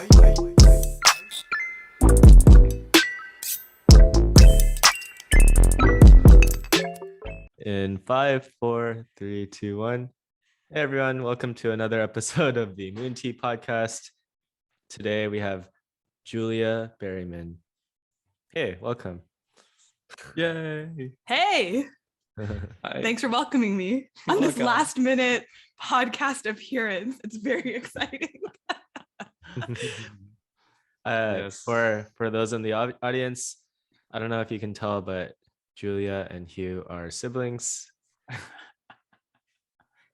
In 5, 4, 3, 2, 1. Hey everyone, welcome to another episode of the Moon Tea Podcast. Today we have Julia Berryman. Hey, welcome. Yay! Hey, thanks for welcoming me on this last minute podcast appearance. It's very exciting. Yes. For those in the audience, I don't know if you can tell, but Julia and Hugh are siblings.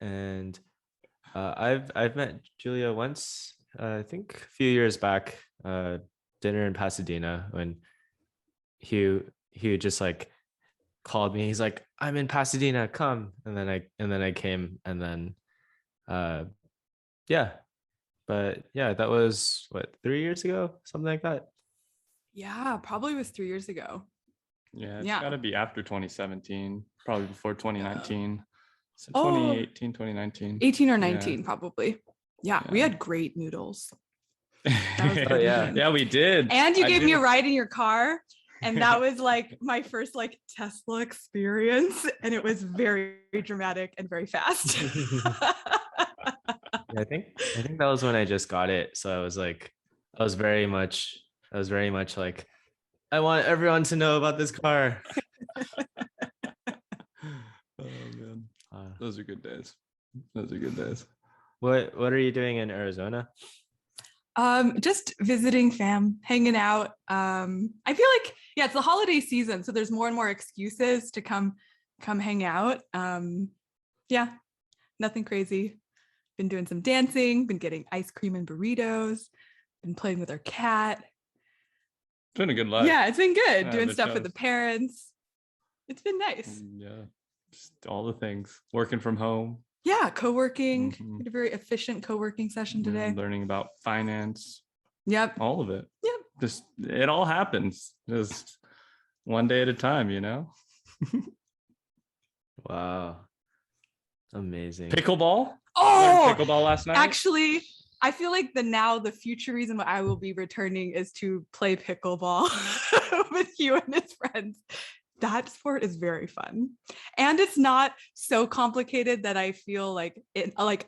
And I've met Julia once, I think a few years back, dinner in Pasadena, when Hugh just like called me. He's like, "I'm in Pasadena, come." And then I came, and then yeah. But yeah, that was what, 3 years ago, something like that. Yeah, probably was 3 years ago. Yeah, it's got to be after 2017, probably before 2019. So 2018, 2019. 18 or 19, probably. Yeah, we had great noodles. Yeah, we did. And you gave me a ride in your car. And that was like my first like Tesla experience. And it was very dramatic and very fast. Yeah, I think that was when I just got it. So I was very much like, I want everyone to know about this car. Oh man, those are good days. What are you doing in Arizona? Just visiting fam, hanging out. I feel like, it's the holiday season, so there's more and more excuses to come hang out. Nothing crazy. Been doing some dancing, been getting ice cream and burritos, been playing with our cat. It's been a good life. Yeah, it's been good. Doing stuff with the parents. It's been nice. Yeah, just all the things. Working from home. Yeah, co-working. We had a very efficient co-working session today. Learning about finance. Yep. All of it. Yep. Just it all happens. Just one day at a time, you know? Wow. Amazing. Pickleball? Oh, pickleball last night. Actually, I feel like the future reason why I will be returning is to play pickleball with you and his friends. That sport is very fun, and it's not so complicated that I feel like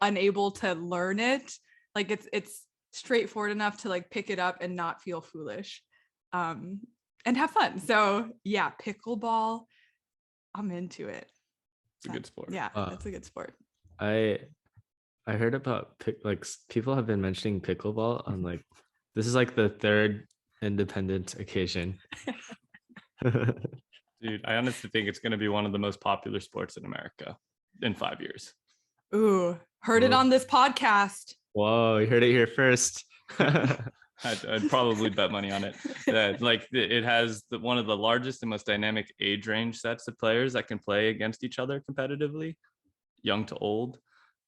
unable to learn it. Like it's straightforward enough to like pick it up and not feel foolish, and have fun. So yeah, pickleball, I'm into it. It's a good sport. Yeah, it's a good sport. I heard about people have been mentioning pickleball on this is like the third independent occasion. Dude, I honestly think it's going to be one of the most popular sports in America in 5 years. Ooh, heard it on this podcast. Whoa, you heard it here first. I'd probably bet money on it. It has one of the largest and most dynamic age range sets of players that can play against each other competitively, young to old.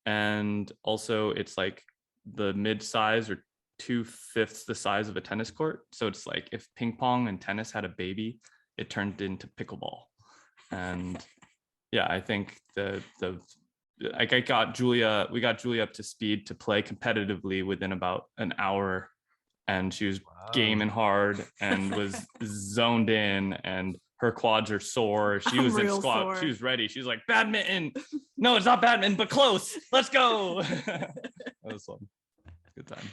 And also it's like the mid-size or 2/5 the size of a tennis court. So it's like if ping pong and tennis had a baby, it turned into pickleball. And yeah, I think we got Julia up to speed to play competitively within about an hour, and she was gaming hard and was zoned in, and her quads are sore. She was in squat. Sore. She was ready. She was like, badminton. No, it's not badminton, but close. Let's go. That was fun. Good time.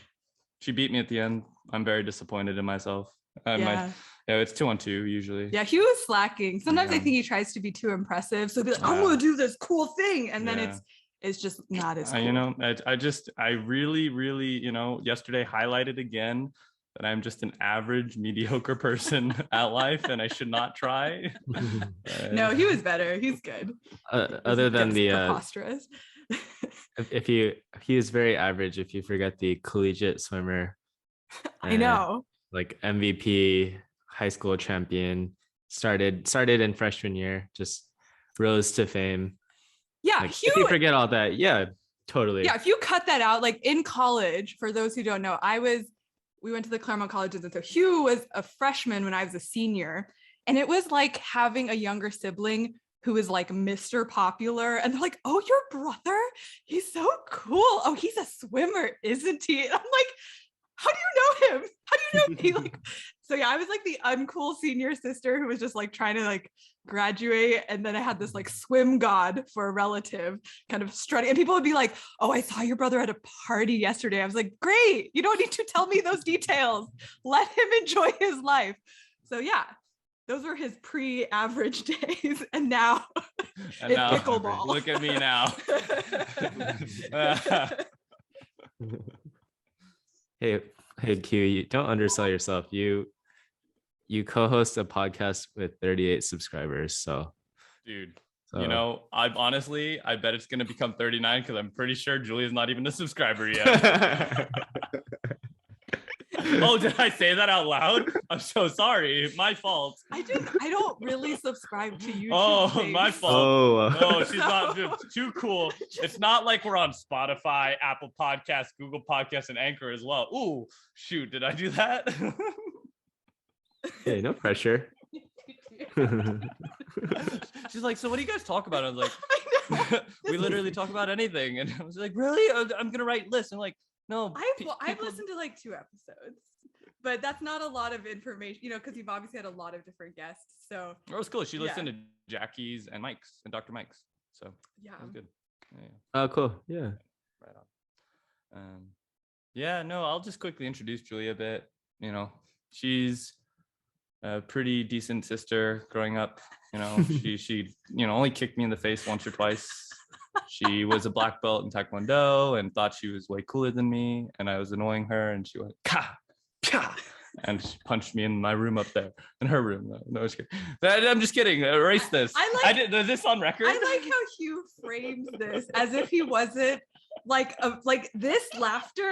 She beat me at the end. I'm very disappointed in myself. It's 2-on-2 usually. Yeah, Hugh is slacking. Sometimes I think he tries to be too impressive. So be like, I'm gonna do this cool thing, and then it's just not as cool. I really, yesterday highlighted again that I'm just an average, mediocre person at life, and I should not try. No, he was better. He's good. Other than the preposterous. he is very average if you forget the collegiate swimmer. I know. Like MVP, high school champion, started in freshman year, just rose to fame. Yeah, Hugh, if you forget all that, yeah, totally. Yeah, if you cut that out, like in college, for those who don't know, we went to the Claremont colleges, and so Hugh was a freshman when I was a senior, and it was like having a younger sibling who is like Mr. Popular, and they're like, "Oh, your brother? He's so cool. Oh, he's a swimmer, isn't he?" And I'm like, "How do you know He like, so yeah, I was like the uncool senior sister who was just like trying to like graduate, and then I had this like swim god for a relative kind of strutting, and people would be like, oh, I saw your brother at a party yesterday. I was like, great, you don't need to tell me those details, let him enjoy his life. So yeah, those were his pre-average days, and now And it's now, pickleball. look at me now. Hey, Q, you don't undersell yourself. You co-host a podcast with 38 subscribers. So, Dude, so you know, I bet it's gonna become 39 because I'm pretty sure Julia's not even a subscriber yet. Oh, did I say that out loud? I'm so sorry. My fault. I don't really subscribe to YouTube. Oh, things. my fault. Oh, she's not too cool. It's not like we're on Spotify, Apple Podcasts, Google Podcasts, and Anchor as well. Ooh, shoot, did I do that? hey, no pressure. She's like, so what do you guys talk about? I was like, we literally talk about anything. And I was like, really? I'm gonna write lists. I'm like, no. I've listened to like 2 episodes, but that's not a lot of information, you know, because you've obviously had a lot of different guests. So it was cool. She listened to Jackie's and Mike's and Dr. Mike's. So yeah, it was good. Yeah. Oh, cool. Yeah. Right on. Yeah, no, I'll just quickly introduce Julia a bit. You know, she's a pretty decent sister growing up. You know, she only kicked me in the face once or twice. She was a black belt in Taekwondo and thought she was way cooler than me, and I was annoying her, and she went ka, ka, and she punched me in my room up there, in her room. No, I'm just kidding. Erase this. Is this on record? I like how Hugh frames this as if he wasn't like this laughter.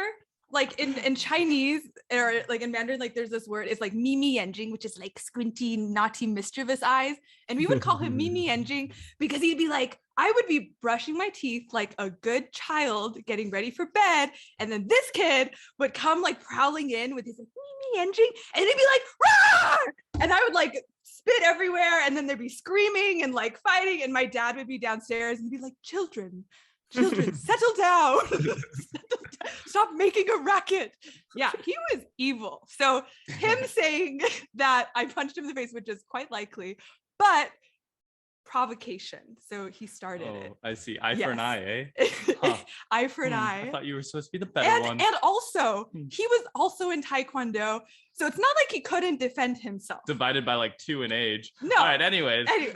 Like in Chinese or like in Mandarin, like there's this word, it's like Mimi Yanjing, which is like squinty, naughty, mischievous eyes. And we would call him Mimi Yanjing because he'd be like, I would be brushing my teeth like a good child getting ready for bed. And then this kid would come like prowling in with his like, Mimi Yanjing, and he'd be like, roar! And I would like spit everywhere. And then there'd be screaming and like fighting. And my dad would be downstairs and he'd be like, children, settle down. Stop making a racket. Yeah, he was evil. So him saying that I punched him in the face, which is quite likely, but provocation. So he started it. I see. Eye for an eye, eh? Huh. Eye for an eye. I thought you were supposed to be the better one. And also, he was also in Taekwondo. So it's not like he couldn't defend himself. Divided by like 2 in age. No. All right, anyways. Okay.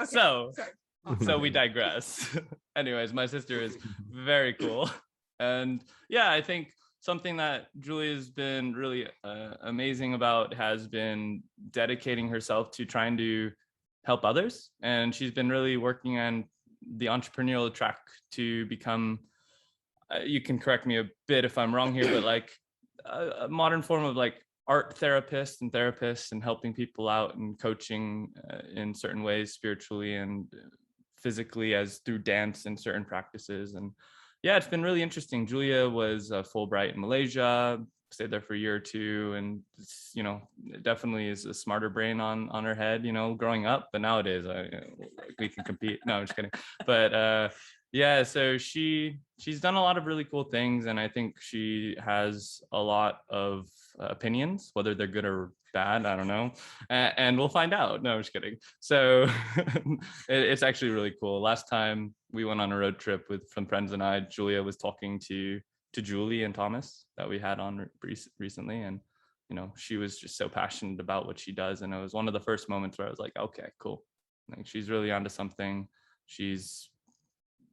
So we digress. Anyways, my sister is very cool. And yeah, I think something that Julia's been really amazing about has been dedicating herself to trying to help others. And she's been really working on the entrepreneurial track to become, you can correct me a bit if I'm wrong here, but like a modern form of like art therapists and helping people out and coaching in certain ways, spiritually and physically, as through dance and certain practices. And yeah, it's been really interesting. Julia was Fulbright in Malaysia, stayed there for a year or 2, and you know, definitely is a smarter brain on her head, you know, growing up. But nowadays, we can compete. No, I'm just kidding. But yeah, so she's done a lot of really cool things, and I think she has a lot of opinions, whether they're good or bad, I don't know, and we'll find out. No, I'm just kidding. So it's actually really cool. Last time we went on a road trip with some friends and I, Julia was talking to Julie and Thomas that we had on recently, and you know, she was just so passionate about what she does, and it was one of the first moments where I was like, okay, cool, like she's really onto something. She's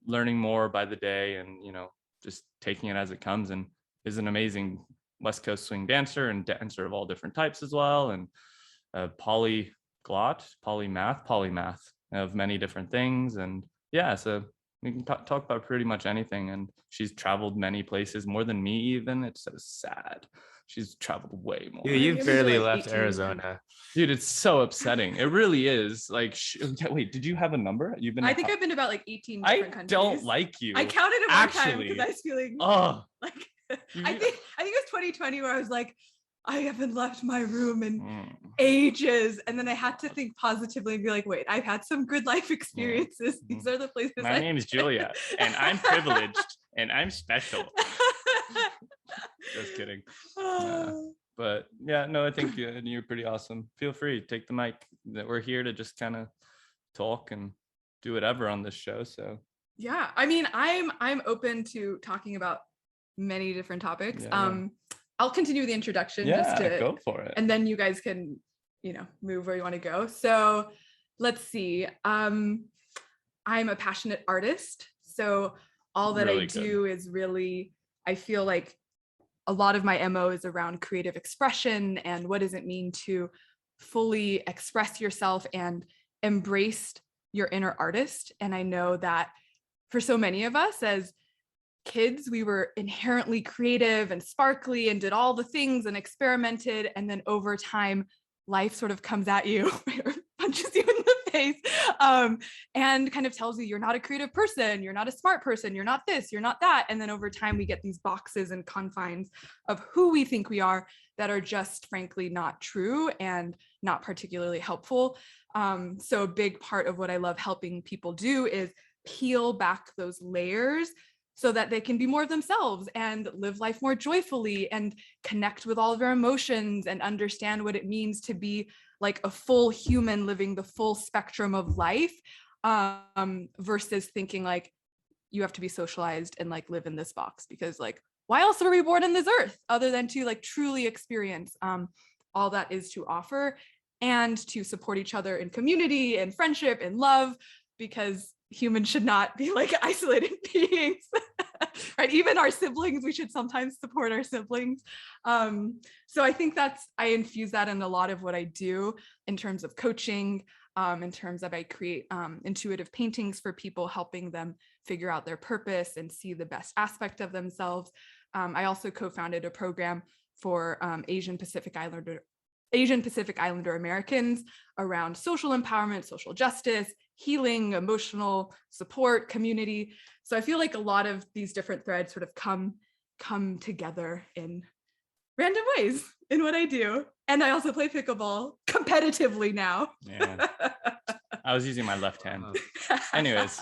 learning more by the day, and you know, just taking it as it comes, and is an amazing West Coast swing dancer and dancer of all different types as well, and polymath of many different things. And yeah, so we can talk about pretty much anything. And she's traveled many places, more than me even. It's so sad. She's traveled way more. You've barely left Arizona. Dude, it's so upsetting. It really is. Like, wait, did you have a number? You've been. I think I've been to about like 18 different countries. I don't like you. I counted it one time because I was feeling like I think it was 2020 where I was like, I haven't left my room in ages, and then I had to think positively and be like, wait, I've had some good life experiences. These are the places. My name is Julia, and I'm privileged, and I'm special. Just kidding. But yeah, no, I think you're pretty awesome. Feel free, take the mic. We're here to just kind of talk and do whatever on this show. So yeah, I mean, I'm open to talking about many different topics. I'll continue the introduction just to go for it, and then you guys can, move where you want to go. So let's see. I'm a passionate artist, so all that Really I do is really, I feel like a lot of my MO is around creative expression and what does it mean to fully express yourself and embrace your inner artist. And I know that for so many of us as kids, we were inherently creative and sparkly and did all the things and experimented. And then over time, life sort of comes at you or punches you in the face and kind of tells you you're not a creative person, you're not a smart person, you're not this, you're not that. And then over time, we get these boxes and confines of who we think we are that are just frankly not true and not particularly helpful. So a big part of what I love helping people do is peel back those layers so that they can be more themselves and live life more joyfully and connect with all of their emotions and understand what it means to be like a full human living the full spectrum of life, versus thinking like you have to be socialized and like live in this box, because like why else are we born on this earth other than to like truly experience all that is to offer and to support each other in community and friendship and love, because humans should not be like isolated beings, right? Even our siblings, we should sometimes support our siblings. So I think I infuse that in a lot of what I do in terms of coaching, in terms of I create intuitive paintings for people, helping them figure out their purpose and see the best aspect of themselves. I also co-founded a program for Asian Pacific Islander Americans around social empowerment, social justice, healing, emotional support, community. So I feel like a lot of these different threads sort of come together in random ways in what I do. And I also play pickleball competitively now. Yeah. I was using my left hand. Anyways.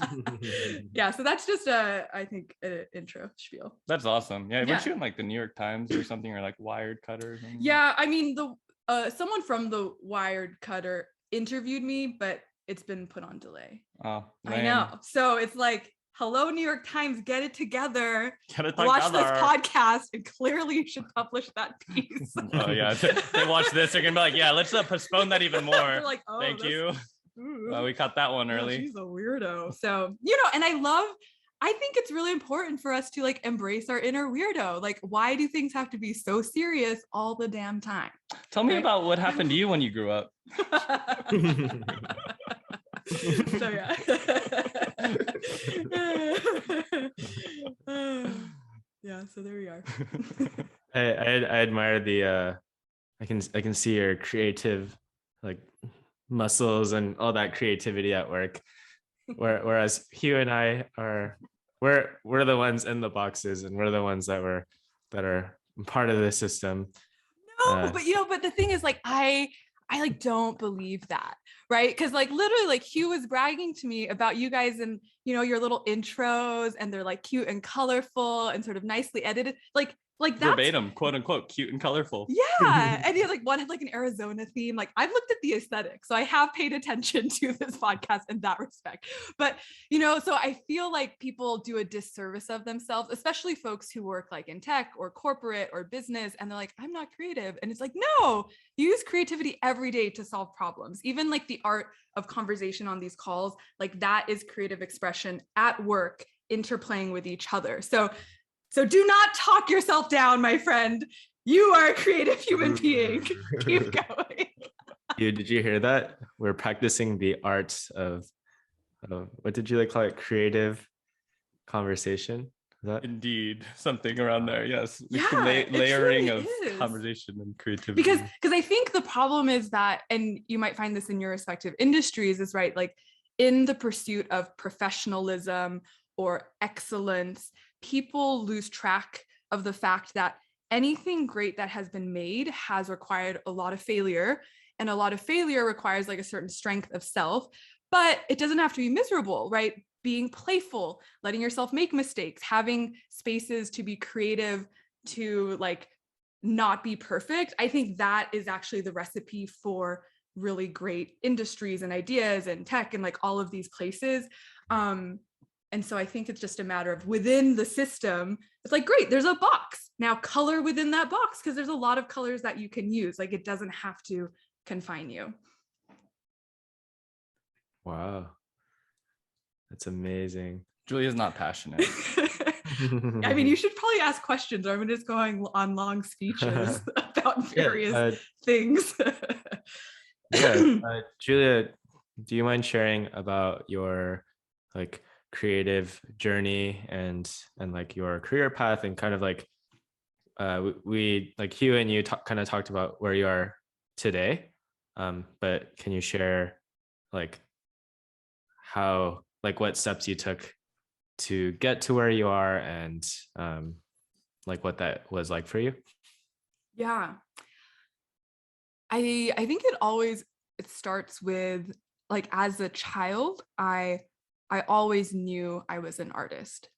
Yeah, so that's just I think an intro spiel. That's awesome. Yeah, weren't you in like the New York Times or something, or like Wired Cutter or something? Yeah, I mean someone from the Wired Cutter interviewed me, but it's been put on delay. Oh, I know. So it's like, hello, New York Times, get it together. Watch this podcast, and clearly you should publish that piece. Oh yeah, they watch this, they're gonna be like, yeah, let's postpone that even more. They're like, oh, thank you. We caught that one early. She's a weirdo. So and I think it's really important for us to like embrace our inner weirdo. Like, why do things have to be so serious all the damn time? Tell me about what happened to you when you grew up. So yeah. Yeah, so there we are. I admire the I can see your creative like muscles and all that creativity at work. Whereas Hugh and I we're the ones in the boxes, and we're the ones that are part of the system. No, but the thing is, like, I like don't believe that, right? Because like literally, like Hugh was bragging to me about you guys and your little intros, and they're like cute and colorful and sort of nicely edited, like that's verbatim, quote unquote, cute and colorful. Yeah. And like one had like an Arizona theme. Like I've looked at the aesthetic, so I have paid attention to this podcast in that respect. But so I feel like people do a disservice of themselves, especially folks who work like in tech or corporate or business, and they're like, I'm not creative. And it's like, no, you use creativity every day to solve problems. Even like the art of conversation on these calls, like that is creative expression at work, interplaying with each other. So do not talk yourself down, my friend. You are a creative human being. Keep going. Did you hear that? We're practicing the arts of what did you call it? Creative conversation? Is that indeed something around there? Yes. Yeah, layering really of conversation and creativity. Because I think the problem is that, and you might find this in your respective industries, is right, like in the pursuit of professionalism or excellence, people lose track of the fact that anything great that has been made has required a lot of failure, and a lot of failure requires like a certain strength of self, but it doesn't have to be miserable, right? Being playful, letting yourself make mistakes, having spaces to be creative, to like not be perfect. I think that is actually the recipe for really great industries and ideas and tech and like all of these places. And so I think it's just a matter of within the system, it's like, great, there's a box. Now color within that box, because there's a lot of colors that you can use. Like it doesn't have to confine you. Wow. That's amazing. Julia's not passionate. I mean, you should probably ask questions, or I'm just going on long speeches about various things. Julia, do you mind sharing about your like creative journey and like your career path, and kind of like we like Hugh and you kind of talked about where you are today, but can you share like how, like what steps you took to get to where you are, and like what that was like for you? Yeah. I think it starts with, like, as a child, I always knew I was an artist.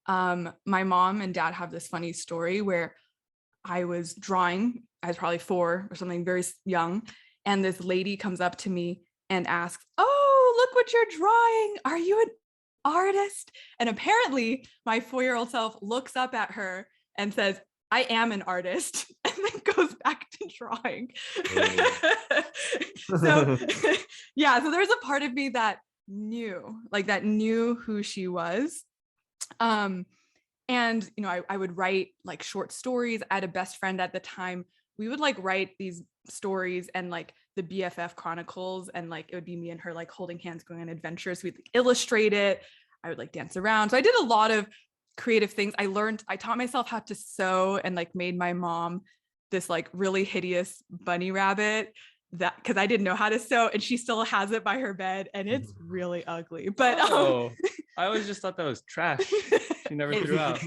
My mom and dad have this funny story where I was drawing. I was probably 4 or something, very young, and this lady comes up to me and asks, "Oh, look what you're drawing. Are you an artist?" And apparently my 4-year-old self looks up at her and says, "I am an artist," and then goes back to drawing. So yeah, so there's a part of me that knew who she was. And I would write like short stories. I had a best friend at the time. We would like write these stories and like the BFF Chronicles, and like it would be me and her like holding hands going on adventures. We'd like, illustrate it. I would like dance around. So I did a lot of creative things. I taught myself how to sew, and like made my mom this like really hideous bunny rabbit, that because I didn't know how to sew, and she still has it by her bed, and it's really ugly. But I always just thought that was trash. She never threw out.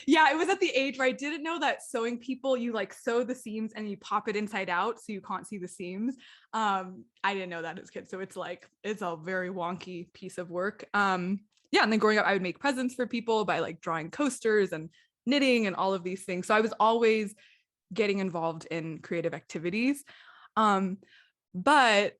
Yeah, it was at the age where I didn't know that sewing people, you like sew the seams and you pop it inside out so you can't see the seams. I didn't know that as a kid, so it's a very wonky piece of work. Yeah, and then growing up, I would make presents for people by like drawing coasters and knitting and all of these things. So I was always getting involved in creative activities. But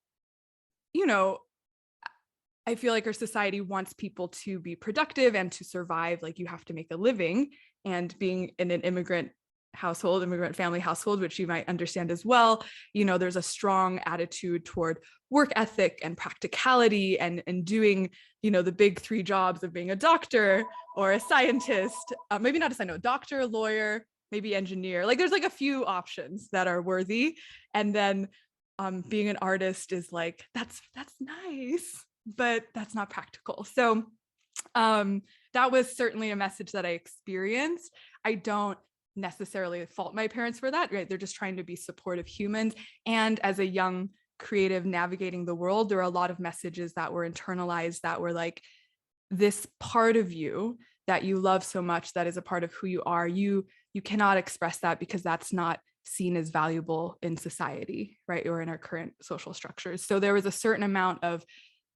I feel like our society wants people to be productive and to survive. Like you have to make a living, and being in an immigrant family household, which you might understand as well, there's a strong attitude toward work ethic and practicality and doing, the big 3 jobs of being a doctor or a scientist, maybe not a doctor, lawyer, maybe engineer. Like there's like a few options that are worthy. And then being an artist is like, that's nice, but that's not practical. So that was certainly a message that I experienced. I don't necessarily fault my parents for that, right? They're just trying to be supportive humans. And as a young creative navigating the world, there are a lot of messages that were internalized that were like, this part of you that you love so much, that is a part of who you are, you cannot express that because that's not seen as valuable in society, right? Or in our current social structures. So there was a certain amount of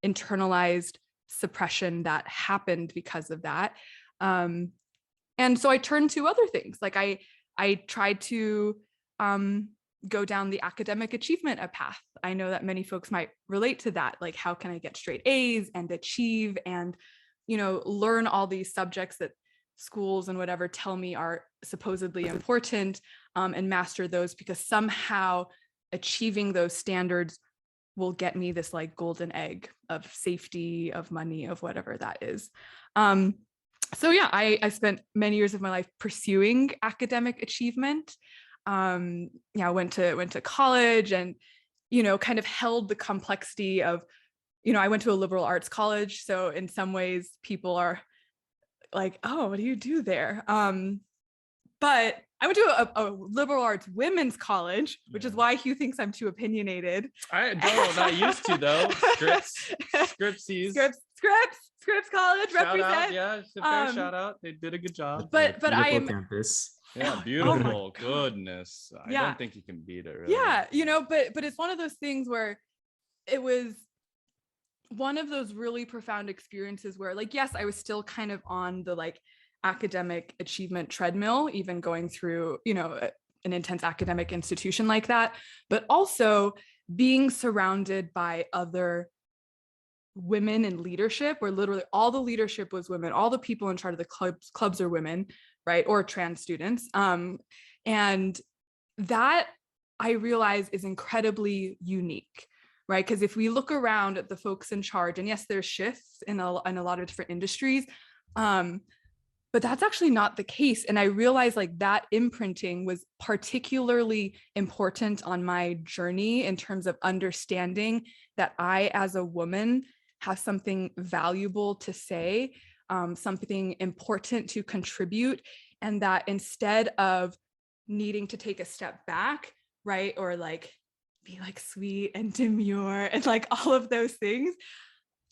internalized suppression that happened because of that. And so I turned to other things. Like I tried to go down the academic achievement path. I know that many folks might relate to that. Like, how can I get straight A's and achieve and, learn all these subjects that schools and whatever tell me are supposedly important, and master those, because somehow achieving those standards will get me this like golden egg of safety, of money, of whatever that is. So yeah, I spent many years of my life pursuing academic achievement. I went to college and, kind of held the complexity of, I went to a liberal arts college. So in some ways people are like, oh, what do you do there? But I went to a liberal arts women's college, which is why Hugh thinks I'm too opinionated. I don't, not used to though. Scripps College, shout represent. Out, yeah, it's a fair shout out. They did a good job. But I am campus. Yeah, beautiful. Goodness. I don't think you can beat it, really. Yeah, but it's one of those things where it was one of those really profound experiences where, like, yes, I was still kind of on the like academic achievement treadmill, even going through, an intense academic institution like that, but also being surrounded by other women in leadership, where literally all the leadership was women, all the people in charge of the clubs are women, right? Or trans students. And that I realize is incredibly unique, right? Because if we look around at the folks in charge, and yes, there's shifts in a lot of different industries, but that's actually not the case. And I realized like that imprinting was particularly important on my journey in terms of understanding that I, as a woman, have something valuable to say, something important to contribute, and that instead of needing to take a step back, right, or like be like sweet and demure and like all of those things,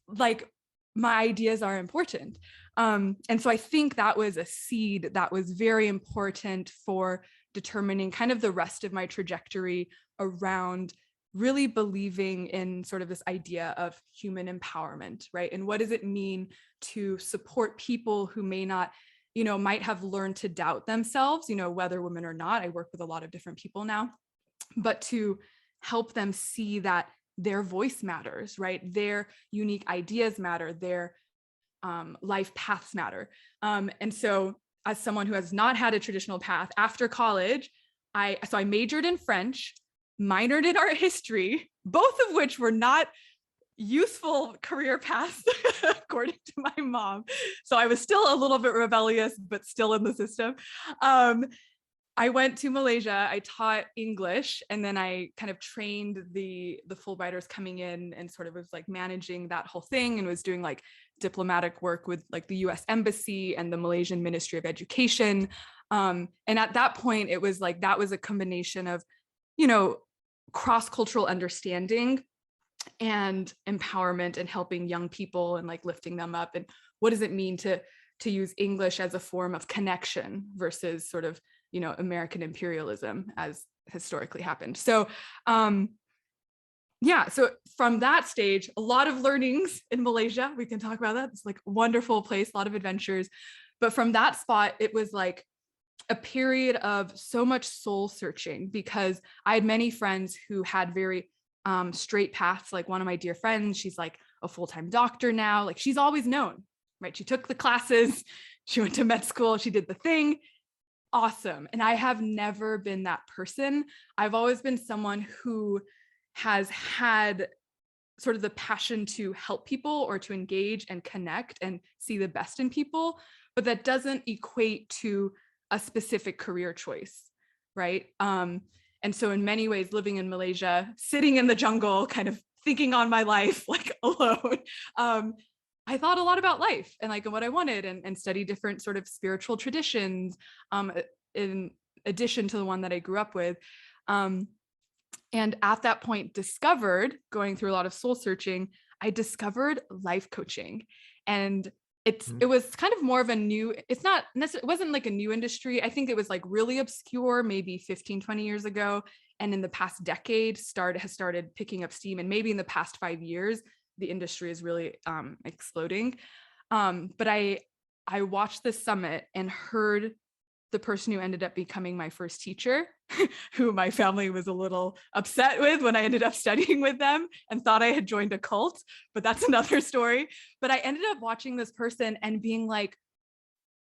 like my ideas are important. And so I think that was a seed that was very important for determining kind of the rest of my trajectory around really believing in sort of this idea of human empowerment, right? And what does it mean to support people who may not, might have learned to doubt themselves, whether women or not. I work with a lot of different people now, but to help them see that their voice matters, right? Their unique ideas matter, their life paths matter. And so as someone who has not had a traditional path after college, I majored in French, minored in art history, both of which were not useful career paths, according to my mom. So I was still a little bit rebellious, but still in the system. I went to Malaysia, I taught English, and then I kind of trained the Fulbrighters coming in and sort of was like managing that whole thing, and was doing like diplomatic work with like the US Embassy and the Malaysian Ministry of Education. And at that point, it was like, that was a combination of, cross-cultural understanding and empowerment and helping young people and like lifting them up. And what does it mean to use English as a form of connection versus sort of, American imperialism as historically happened. So, so from that stage, a lot of learnings in Malaysia. We can talk about that. It's like a wonderful place, a lot of adventures. But from that spot, it was like a period of so much soul searching, because I had many friends who had very straight paths. Like one of my dear friends, she's like a full-time doctor now. Like she's always known, right? She took the classes, she went to med school, she did the thing. Awesome. And I have never been that person. I've always been someone who has had sort of the passion to help people or to engage and connect and see the best in people, but that doesn't equate to a specific career choice, right? And so in many ways, living in Malaysia, sitting in the jungle, kind of thinking on my life, like alone, I thought a lot about life and like what I wanted, and study different sort of spiritual traditions, in addition to the one that I grew up with. And at that point discovered, going through a lot of soul searching, I discovered life coaching. And it was kind of more of a new, it wasn't like a new industry. I think it was like really obscure, maybe 15, 20 years ago. And in the past decade has started picking up steam. And maybe in the past 5 years, the industry is really exploding. But I watched this summit and heard the person who ended up becoming my first teacher, who my family was a little upset with when I ended up studying with them and thought I had joined a cult, but that's another story. But I ended up watching this person and being like,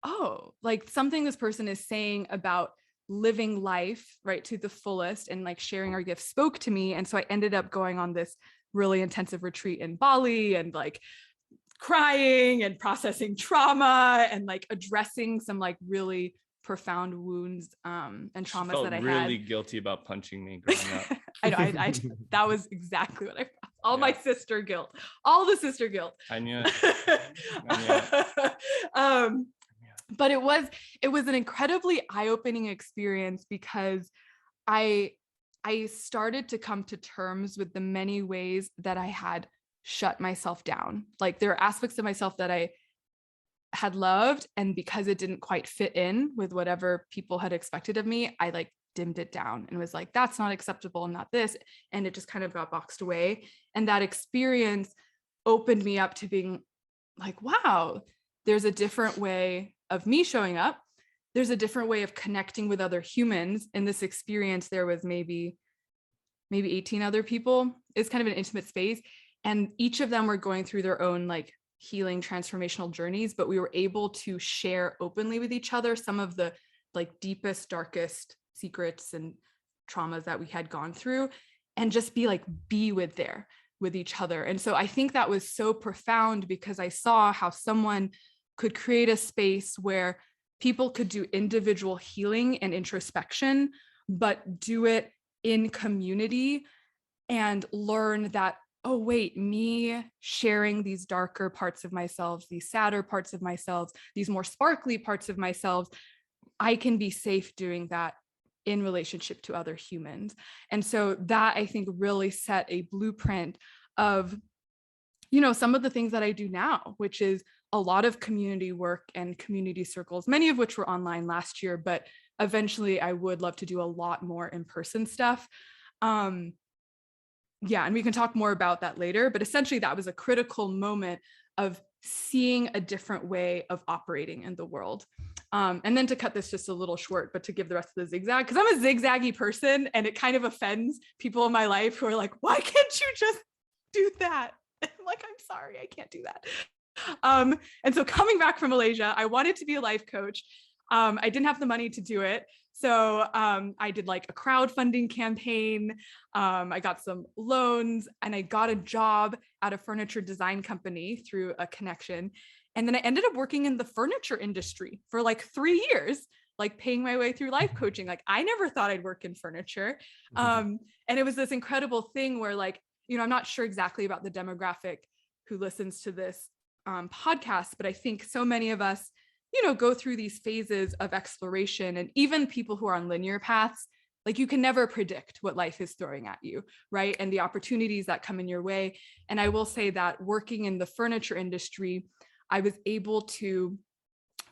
oh, like something this person is saying about living life, right, to the fullest and like sharing our gifts spoke to me. And so I ended up going on this really intensive retreat in Bali and like crying and processing trauma and like addressing some like really profound wounds and traumas that I had. Really guilty about punching me growing up. I know. I that was exactly what I felt. All my sister guilt, all the sister guilt. I knew it. But it was an incredibly eye-opening experience, because I started to come to terms with the many ways that I had shut myself down. Like there are aspects of myself that I had loved, and because it didn't quite fit in with whatever people had expected of me, I like dimmed it down and was like, that's not acceptable and not this. And it just kind of got boxed away. And that experience opened me up to being like, wow, there's a different way of me showing up, there's a different way of connecting with other humans. In this experience, there was maybe 18 other people. It's kind of an intimate space. And each of them were going through their own like healing transformational journeys, but we were able to share openly with each other some of the like deepest, darkest secrets and traumas that we had gone through, and just be with each other. And so I think that was so profound, because I saw how someone could create a space where people could do individual healing and introspection, but do it in community and learn that, oh wait, me sharing these darker parts of myself, these sadder parts of myself, these more sparkly parts of myself, I can be safe doing that in relationship to other humans. And so that, I think, really set a blueprint of, some of the things that I do now, which is a lot of community work and community circles, many of which were online last year, but eventually I would love to do a lot more in-person stuff. And we can talk more about that later, but essentially that was a critical moment of seeing a different way of operating in the world. And then to cut this just a little short, but to give the rest of the zigzag, because I'm a zigzaggy person and it kind of offends people in my life who are like, why can't you just do that? I'm like, I'm sorry, I can't do that. And so coming back from Malaysia, I wanted to be a life coach. I didn't have the money to do it. So I did like a crowdfunding campaign. I got some loans and I got a job at a furniture design company through a connection. And then I ended up working in the furniture industry for like 3 years, like paying my way through life coaching. Like I never thought I'd work in furniture. And it was this incredible thing where like, I'm not sure exactly about the demographic who listens to this podcast, but I think so many of us, go through these phases of exploration, and even people who are on linear paths, like you can never predict what life is throwing at you, right? And the opportunities that come in your way. And I will say that working in the furniture industry, I was able to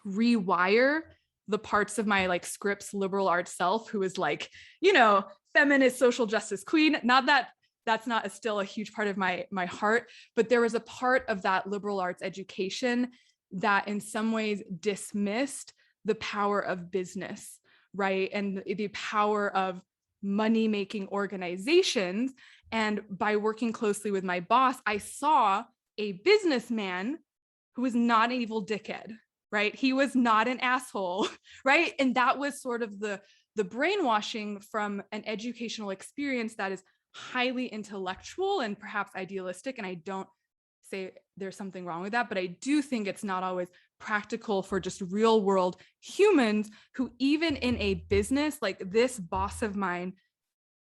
rewire the parts of my like scripts liberal arts self, who is like, feminist social justice queen. Not that that's not still a huge part of my heart, but there was a part of that liberal arts education that in some ways dismissed the power of business, right? And the power of money-making organizations. And by working closely with my boss, I saw a businessman who was not an evil dickhead, right? He was not an asshole, right? And that was sort of the brainwashing from an educational experience that is highly intellectual and perhaps idealistic. And I don't say there's something wrong with that, but I do think it's not always practical for just real world humans who, even in a business, like this boss of mine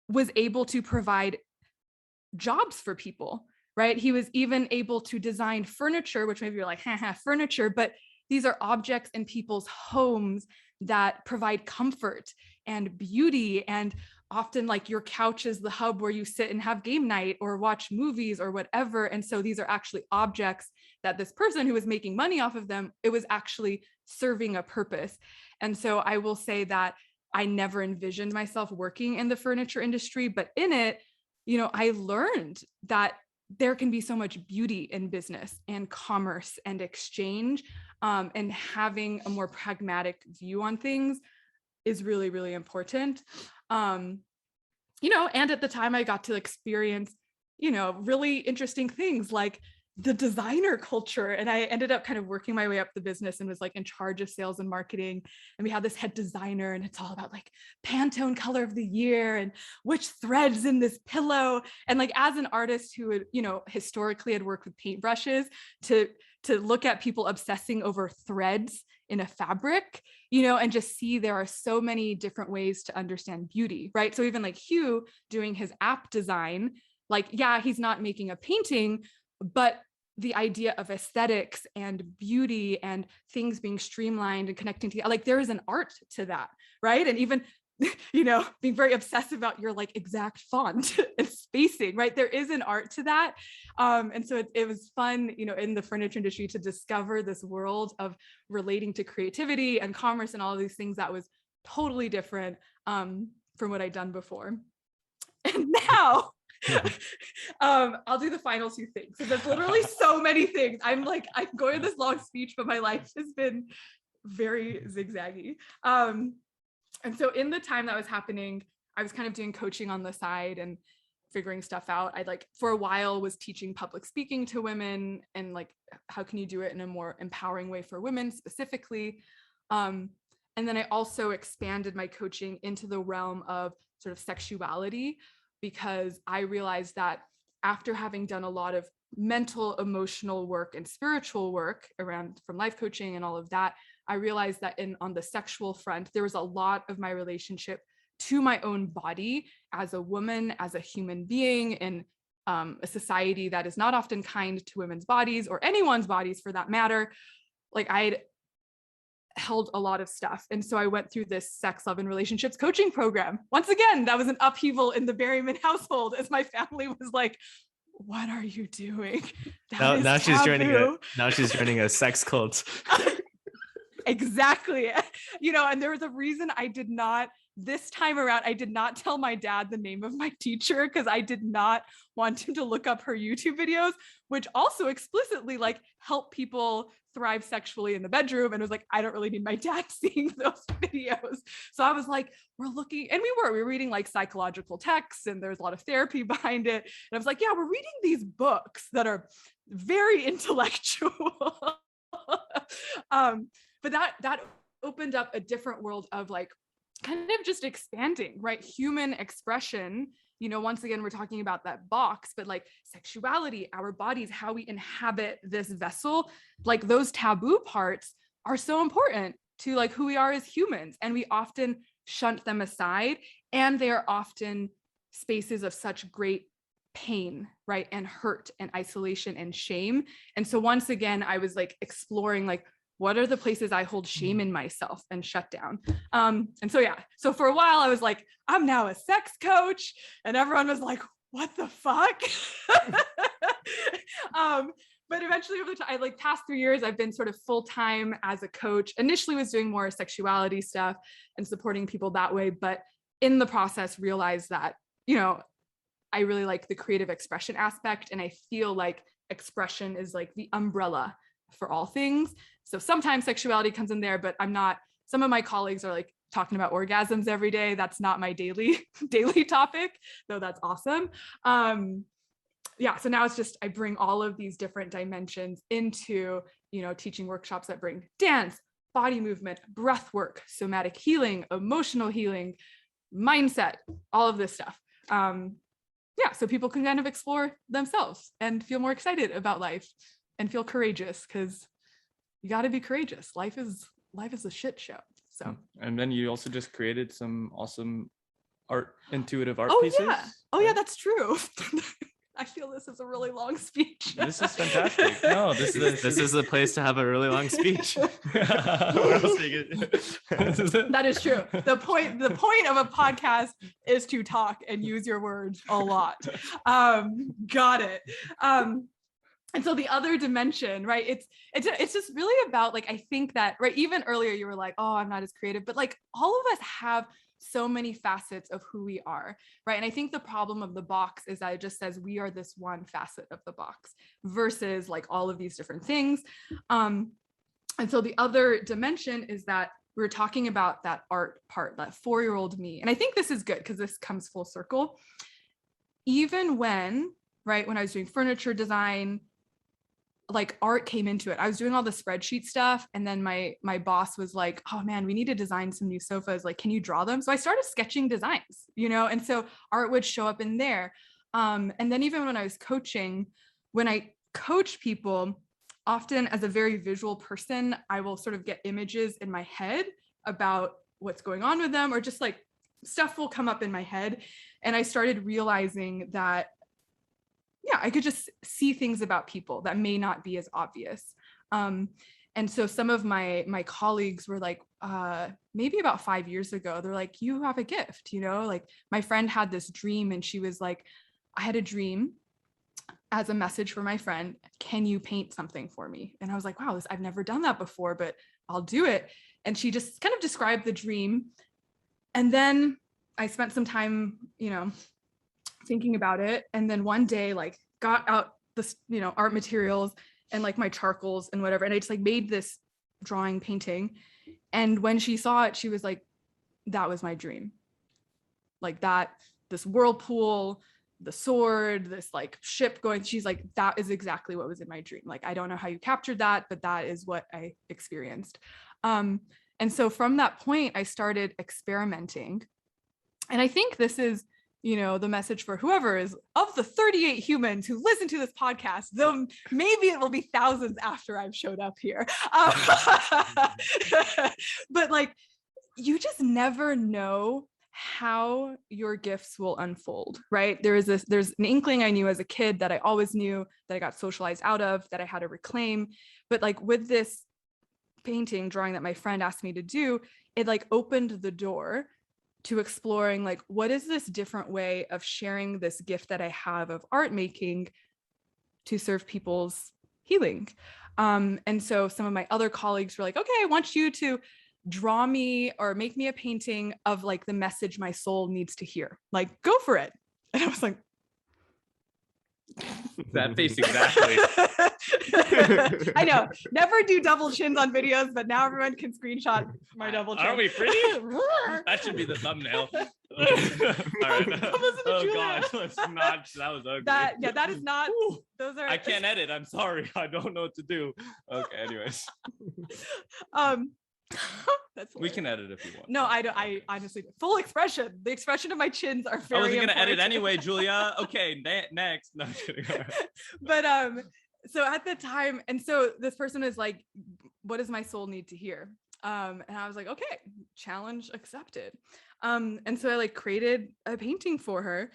was able to provide jobs for people, right? He was even able to design furniture, which maybe you're like, furniture, but these are objects in people's homes that provide comfort and beauty, and often like your couch is the hub where you sit and have game night or watch movies or whatever. And so these are actually objects that this person who was making money off of them, it was actually serving a purpose. And so I will say that I never envisioned myself working in the furniture industry, but in it, I learned that there can be so much beauty in business and commerce and exchange, and having a more pragmatic view on things is really, really important. And at the time I got to experience, really interesting things like the designer culture. And I ended up kind of working my way up the business and was like in charge of sales and marketing. And we had this head designer, and it's all about like Pantone color of the year and which threads in this pillow. And like, as an artist who would, historically had worked with paintbrushes, to look at people obsessing over threads in a fabric, and just see there are so many different ways to understand beauty, right? So even like Hugh doing his app design, like, yeah, he's not making a painting, but the idea of aesthetics and beauty and things being streamlined and connecting together, like there is an art to that, right? And even, being very obsessive about your like exact font and spacing, right? There is an art to that. And so it was fun, in the furniture industry to discover this world of relating to creativity and commerce and all of these things that was totally different from what I'd done before. And now I'll do the final two things. So there's literally so many things. I'm going this long speech, but my life has been very zigzaggy. And so in the time that was happening, I was kind of doing coaching on the side and figuring stuff out. I like for a while was teaching public speaking to women and like how can you do it in a more empowering way for women specifically. And then I also expanded my coaching into the realm of sort of sexuality, because I realized that after having done a lot of mental, emotional work and spiritual work around from life coaching and all of that, I realized that on the sexual front, there was a lot of my relationship to my own body as a woman, as a human being in a society that is not often kind to women's bodies or anyone's bodies for that matter. Like I'd held a lot of stuff. And so I went through this sex, love, and relationships coaching program. Once again, that was an upheaval in the Berryman household as my family was like, what are you doing? Now she's joining a sex cult. Exactly. And there was a reason this time around, I did not tell my dad the name of my teacher because I did not want him to look up her YouTube videos, which also explicitly like help people thrive sexually in the bedroom. And it was like, I don't really need my dad seeing those videos. So I was like, we're looking, and we were reading like psychological texts and there's a lot of therapy behind it. And I was like, yeah, we're reading these books that are very intellectual. But that opened up a different world of like kind of just expanding, right? Human expression. Once again, we're talking about that box, but like sexuality, our bodies, how we inhabit this vessel, like those taboo parts are so important to like who we are as humans. And we often shunt them aside. And they are often spaces of such great pain, right? And hurt and isolation and shame. And so once again, I was like exploring like, what are the places I hold shame in myself and shut down? So for a while I was like, I'm now a sex coach, and everyone was like, what the fuck? But eventually over the time, like past 3 years, I've been sort of full-time as a coach. Initially was doing more sexuality stuff and supporting people that way. But in the process realized that, I really like the creative expression aspect. And I feel like expression is like the umbrella for all things. So sometimes sexuality comes in there, but some of my colleagues are like talking about orgasms every day. That's not my daily topic, though that's awesome. So now it's just, I bring all of these different dimensions into, teaching workshops that bring dance, body movement, breath work, somatic healing, emotional healing, mindset, all of this stuff. So people can kind of explore themselves and feel more excited about life and feel courageous, because you got to be courageous. Life is a shit show. So. And then you also just created some awesome intuitive art pieces. Yeah. Oh yeah, that's true. I feel this is a really long speech. This is fantastic. No, this is the place to have a really long speech. That is true. The point of a podcast is to talk and use your words a lot. Got it. And so the other dimension, right? It's just really about like, I think that, right, even earlier you were like, oh, I'm not as creative, but like all of us have so many facets of who we are, right? And I think the problem of the box is that it just says we are this one facet of the box versus like all of these different things. And so the other dimension is that we're talking about that art part, that 4-year-old me. And I think this is good because this comes full circle. Even when I was doing furniture design, like art came into it. I was doing all the spreadsheet stuff. And then my boss was like, oh man, we need to design some new sofas. Like, can you draw them? So I started sketching designs, and so art would show up in there. And then even when I was coaching, when I coach people, often as a very visual person, I will sort of get images in my head about what's going on with them, or just like stuff will come up in my head. And I started realizing that I could just see things about people that may not be as obvious. And so some of my colleagues were like, maybe about 5 years ago, they're like, you have a gift, like my friend had this dream and she was like, I had a dream as a message for my friend, can you paint something for me? And I was like, wow, I've never done that before, but I'll do it. And she just kind of described the dream. And then I spent some time, thinking about it. And then one day, like got out this, art materials and like my charcoals and whatever. And I just like made this drawing painting. And when she saw it, she was like, that was my dream. Like that, this whirlpool, the sword, this like ship going, she's like, that is exactly what was in my dream. Like, I don't know how you captured that, but that is what I experienced. And so from that point, I started experimenting. And I think this is, the message for whoever is, of the 38 humans who listen to this podcast, though maybe it will be thousands after I've showed up here. But like, you just never know how your gifts will unfold, right? There's an inkling I knew as a kid that I always knew that I got socialized out of, that I had to reclaim. But like with this drawing that my friend asked me to do, it like opened the door to exploring like, what is this different way of sharing this gift that I have of art making to serve people's healing? And so some of my other colleagues were like, okay, I want you to draw me or make me a painting of like the message my soul needs to hear. Like, go for it. And I was like, that face exactly. I know, never do double chins on videos, but now everyone can screenshot my double chin. Are we pretty? That should be the thumbnail. All right. Oh gosh, let's not. That was ugly. That is not. Ooh, those are. I can't edit. I'm sorry. I don't know what to do. Okay. Anyways. That's we can edit if you want. No, I don't. I honestly, full expression. The expression of my chins are very. I wasn't gonna important. edit anyway, Julia. Okay, next. No, I'm kidding. But so at the time, and so this person is like, "What does my soul need to hear?" And I was like, "Okay, challenge accepted." And so I like created a painting for her,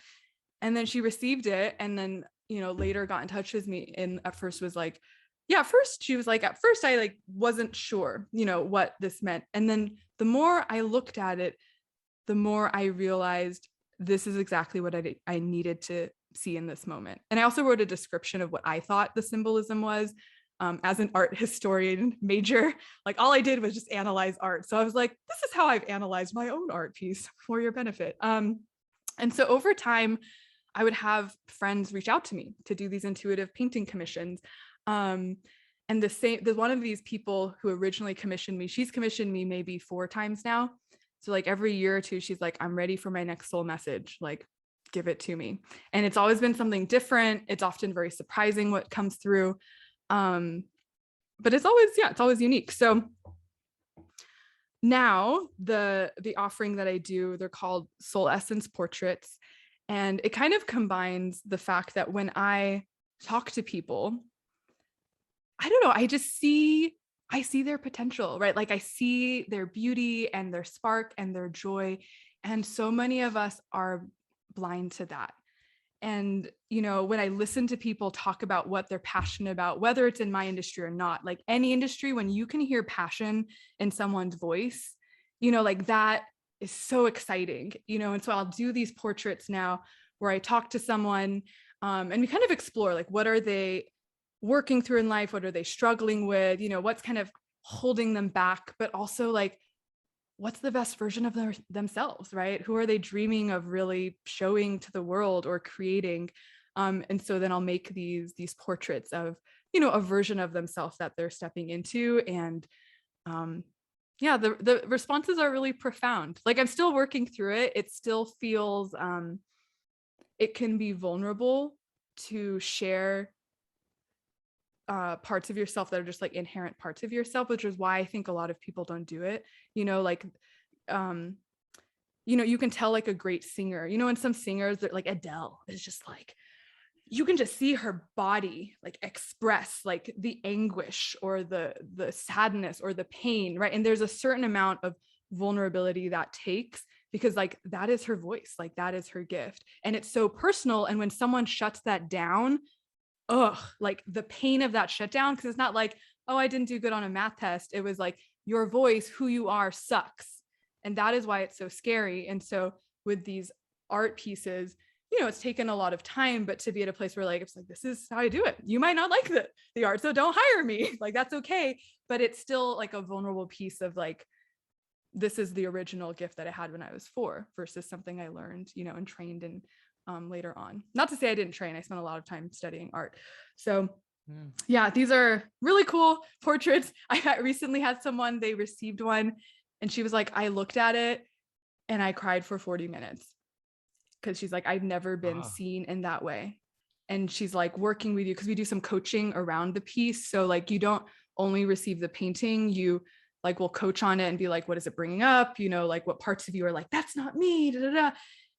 and then she received it, and then later got in touch with me, and at first was like. Yeah, at first she was like, at first I like wasn't sure, what this meant. And then the more I looked at it, the more I realized this is exactly what I needed to see in this moment. And I also wrote a description of what I thought the symbolism was. As an art historian major, like all I did was just analyze art. So I was like, this is how I've analyzed my own art piece for your benefit. And so over time, I would have friends reach out to me to do these intuitive painting commissions. And the one of these people who originally commissioned me, she's commissioned me maybe 4 times now. So like every year or two, she's like, I'm ready for my next soul message, like give it to me. And it's always been something different. It's often very surprising what comes through. But it's always unique. So now the offering that I do, they're called Soul Essence Portraits. And it kind of combines the fact that when I talk to people, I don't know, I see their potential, right? Like I see their beauty and their spark and their joy. And so many of us are blind to that. And, when I listen to people talk about what they're passionate about, whether it's in my industry or not, like any industry, when you can hear passion in someone's voice, like that is so exciting, and so I'll do these portraits now where I talk to someone and we kind of explore, like, what are they working through in life? What are they struggling with? What's kind of holding them back, but also like, what's the best version of themselves, right? Who are they dreaming of really showing to the world or creating? And so then I'll make these portraits of, a version of themselves that they're stepping into. And the responses are really profound. Like I'm still working through it. It still feels, it can be vulnerable to share parts of yourself that are just like inherent parts of yourself, which is why I think a lot of people don't do it. Like, you can tell like a great singer, and some singers that like Adele is just like, you can just see her body like express like the anguish or the sadness or the pain, right? And there's a certain amount of vulnerability that takes, because like that is her voice, like that is her gift, and it's so personal. And when someone shuts that down, like the pain of that shutdown, because it's not like, oh, I didn't do good on a math test. It was like your voice, who you are, sucks. And that is why it's so scary. And so with these art pieces, it's taken a lot of time, but to be at a place where like, it's like, this is how I do it. You might not like the art, so don't hire me. Like, that's okay. But it's still like a vulnerable piece of like, this is the original gift that I had when I was 4 versus something I learned, and trained in later on. Not to say I didn't train. I spent a lot of time studying art. So Yeah, these are really cool portraits. Recently had someone, they received one and she was like, I looked at it and I cried for 40 minutes because she's like, I've never been seen in that way. And she's like working with you because we do some coaching around the piece. So like you don't only receive the painting, you like will coach on it and be like, what is it bringing up? You know, like what parts of you are like, that's not me, da, da, da.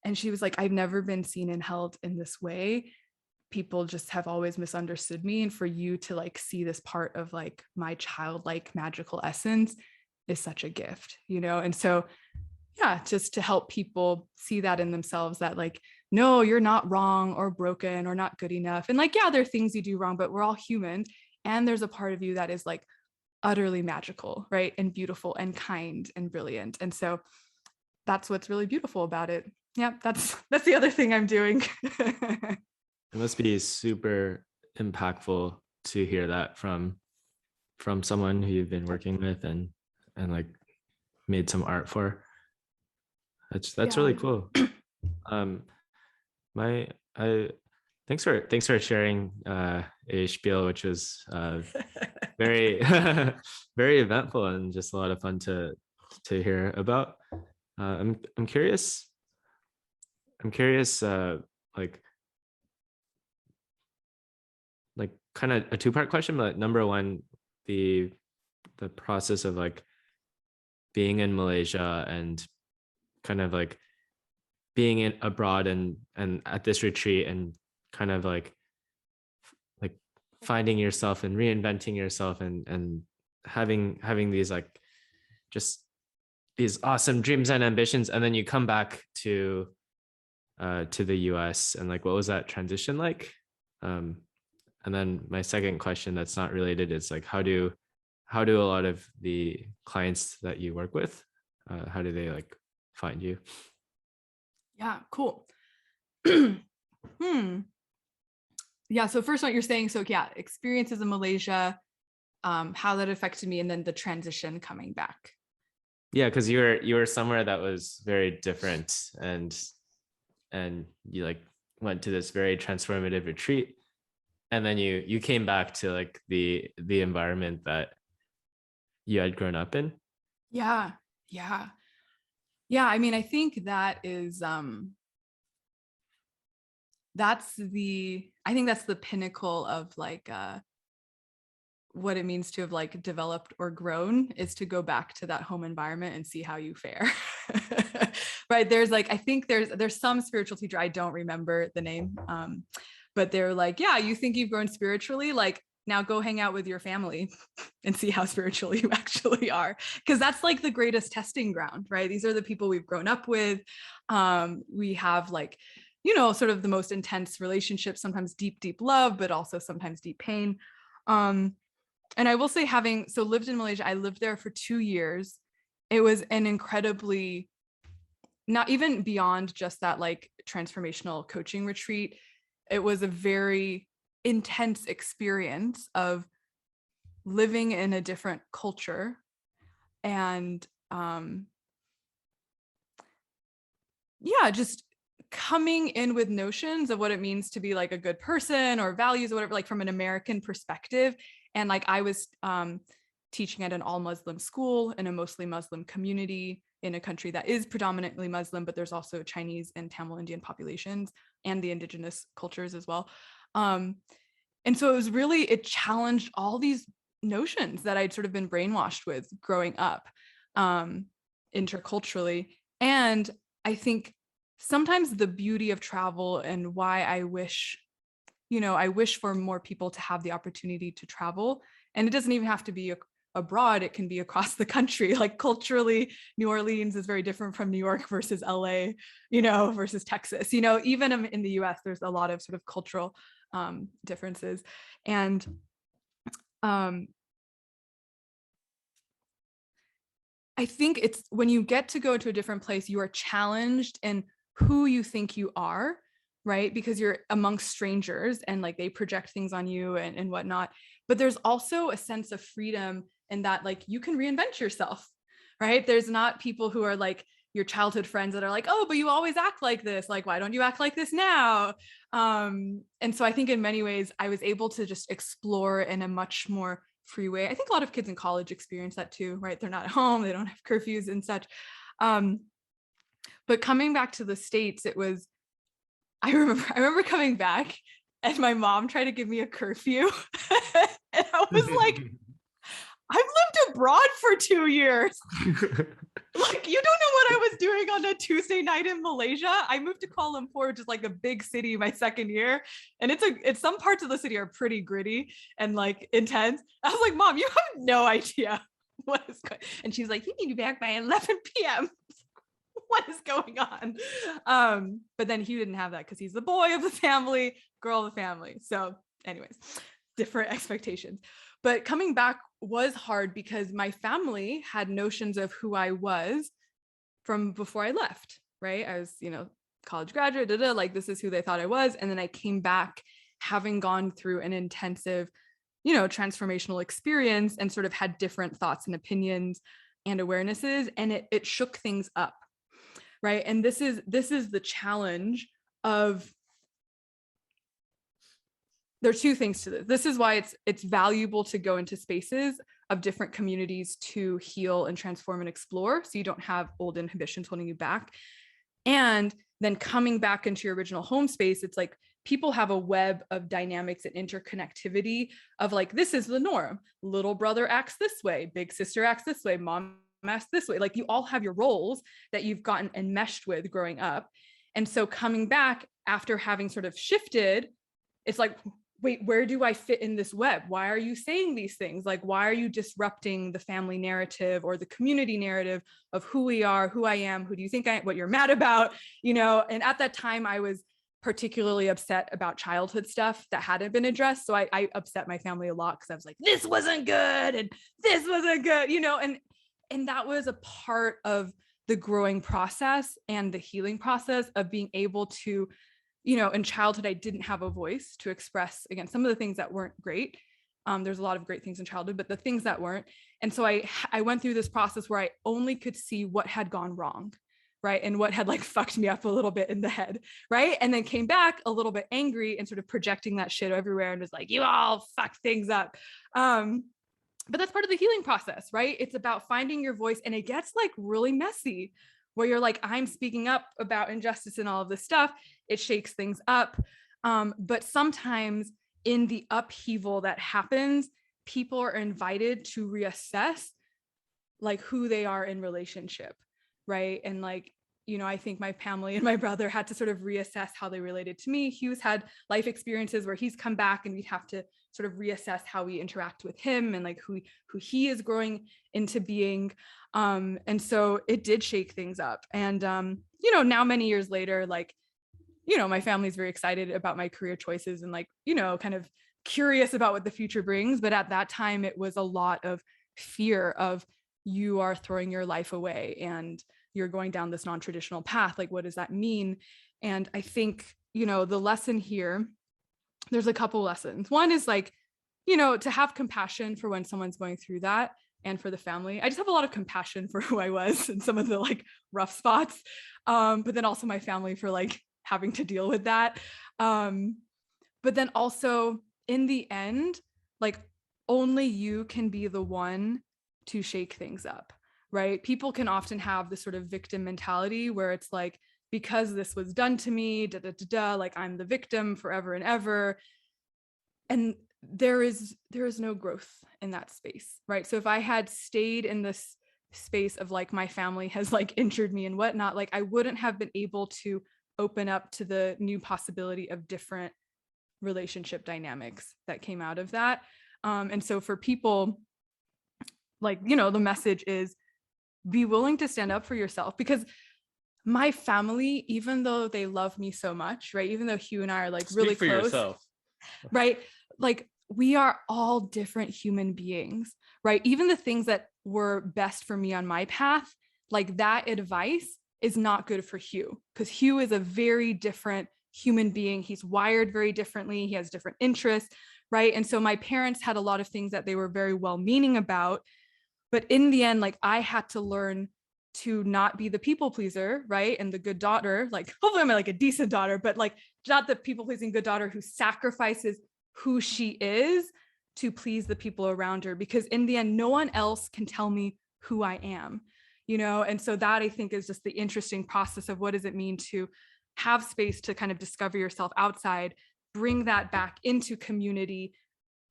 And she was like, I've never been seen and held in this way. People just have always misunderstood me. And for you to like see this part of like my childlike magical essence is such a gift, you know? And so, yeah, just to help people see that in themselves that like, no, you're not wrong or broken or not good enough. And like, yeah, there are things you do wrong, but we're all human. And there's a part of you that is like utterly magical, right? And beautiful and kind and brilliant. And so that's what's really beautiful about it. Yeah, that's the other thing I'm doing. It must be super impactful to hear that from someone who you've been working with and like made some art for. That's really cool. Thanks for sharing a spiel, which was very very eventful and just a lot of fun to hear about. I'm curious like kind of a two-part question, but number one, the process of like being in Malaysia and kind of like being in abroad and at this retreat and kind of like finding yourself and reinventing yourself and having these like just these awesome dreams and ambitions, and then you come back to the US, and like what was that transition like? And then my second question that's not related is like how do a lot of the clients that you work with, how do they like find you? Yeah, cool. Yeah, so first what you're saying, so yeah, experiences in Malaysia, how that affected me, and then the transition coming back. Yeah, because you were somewhere that was very different, and you like went to this very transformative retreat, and then you came back to like the environment that you had grown up in. Yeah. I mean, I think that is that's the pinnacle of like what it means to have like developed or grown, is to go back to that home environment and see how you fare. Right, there's like, I think there's some spiritual teacher, I don't remember the name, but they're like, yeah, you think you've grown spiritually, like now go hang out with your family and see how spiritual you actually are, because that's like the greatest testing ground, right? These are the people we've grown up with. We have like, you know, sort of the most intense relationships, sometimes deep love, but also sometimes deep pain. And I will say, having lived in Malaysia, I lived there for 2 years. It was an incredibly, not even beyond just that like transformational coaching retreat, it was a very intense experience of living in a different culture and just coming in with notions of what it means to be like a good person or values or whatever, like from an American perspective. And like I was teaching at an all Muslim school in a mostly Muslim community in a country that is predominantly Muslim, but there's also Chinese and Tamil Indian populations and the indigenous cultures as well. And so it challenged all these notions that I'd sort of been brainwashed with growing up interculturally. And I think sometimes the beauty of travel and why I wish for more people to have the opportunity to travel. And it doesn't even have to be abroad, it can be across the country. Like culturally, New Orleans is very different from New York versus LA, versus Texas. Even in the US, there's a lot of sort of cultural differences. And I think it's when you get to go to a different place, you are challenged in who you think you are, right? Because you're amongst strangers and like they project things on you and whatnot. But there's also a sense of freedom in that like you can reinvent yourself, right? There's not people who are like your childhood friends that are like, oh, but you always act like this. Like, why don't you act like this now? And so I think in many ways I was able to just explore in a much more free way. I think a lot of kids in college experience that too, right? They're not at home, they don't have curfews and such. But coming back to the States, I remember coming back and my mom tried to give me a curfew. And I was like, I've lived abroad for 2 years. Like, you don't know what I was doing on a Tuesday night in Malaysia. I moved to Kuala Lumpur, which is like a big city my second year. And it's some parts of the city are pretty gritty and like intense. I was like, Mom, you have no idea what is going on. And she's like, you need to be back by 11 p.m. What is going on? But then Hugh didn't have that because he's the boy of the family, girl of the family. So anyways, different expectations. But coming back was hard because my family had notions of who I was from before I left, right? I was, college graduate, like this is who they thought I was. And then I came back having gone through an intensive, transformational experience and sort of had different thoughts and opinions and awarenesses. And it shook things up, right? And this is the challenge of, there are two things to this. This is why it's valuable to go into spaces of different communities to heal and transform and explore, so you don't have old inhibitions holding you back. And then coming back into your original home space, it's like people have a web of dynamics and interconnectivity of like, this is the norm. Little brother acts this way, big sister acts this way, mom acts this way. Like you all have your roles that you've gotten enmeshed with growing up. And so coming back after having sort of shifted, it's like, wait, where do I fit in this web? Why are you saying these things? Like, why are you disrupting the family narrative or the community narrative of who we are, who I am, who do you think what you're mad about, And at that time I was particularly upset about childhood stuff that hadn't been addressed. So I upset my family a lot because I was like, this wasn't good and this wasn't good, and that was a part of the growing process and the healing process of being able to, in childhood, I didn't have a voice to express, again, some of the things that weren't great. There's a lot of great things in childhood, but the things that weren't. And so I went through this process where I only could see what had gone wrong, right? And what had like fucked me up a little bit in the head, right? And then came back a little bit angry and sort of projecting that shit everywhere and was like, you all fucked things up. But that's part of the healing process, right? It's about finding your voice, and it gets like really messy where you're like, I'm speaking up about injustice and all of this stuff. It shakes things up. But sometimes in the upheaval that happens, people are invited to reassess like who they are in relationship, right? And like, I think my family and my brother had to sort of reassess how they related to me. Hugh's had life experiences where he's come back and we'd have to sort of reassess how we interact with him and like who he is growing into being. And so it did shake things up. And, now many years later, like, my family's very excited about my career choices and like, kind of curious about what the future brings. But at that time, it was a lot of fear of you are throwing your life away and you're going down this non-traditional path. Like, what does that mean? And I think, the lesson here, there's a couple lessons. One is like, to have compassion for when someone's going through that and for the family. I just have a lot of compassion for who I was and some of the like rough spots. But then also my family for like having to deal with that. But then also in the end, like only you can be the one to shake things up, right? People can often have this sort of victim mentality where it's like, because this was done to me, like I'm the victim forever and ever. And there is no growth in that space, right? So if I had stayed in this space of like, my family has like injured me and whatnot, like I wouldn't have been able to open up to the new possibility of different relationship dynamics that came out of that. And so for people, like, the message is be willing to stand up for yourself, because my family, even though they love me so much, right? Even though Hugh and I are like really for close, yourself. Right? Like we are all different human beings, right? Even the things that were best for me on my path, like that advice is not good for Hugh, because Hugh is a very different human being. He's wired very differently. He has different interests, right? And so my parents had a lot of things that they were very well-meaning about, but in the end, like I had to learn to not be the people pleaser, right? And the good daughter, like hopefully I'm like a decent daughter, but like not the people pleasing good daughter who sacrifices who she is to please the people around her, because in the end, no one else can tell me who I am, you know? And so that I think is just the interesting process of what does it mean to have space to kind of discover yourself outside, bring that back into community,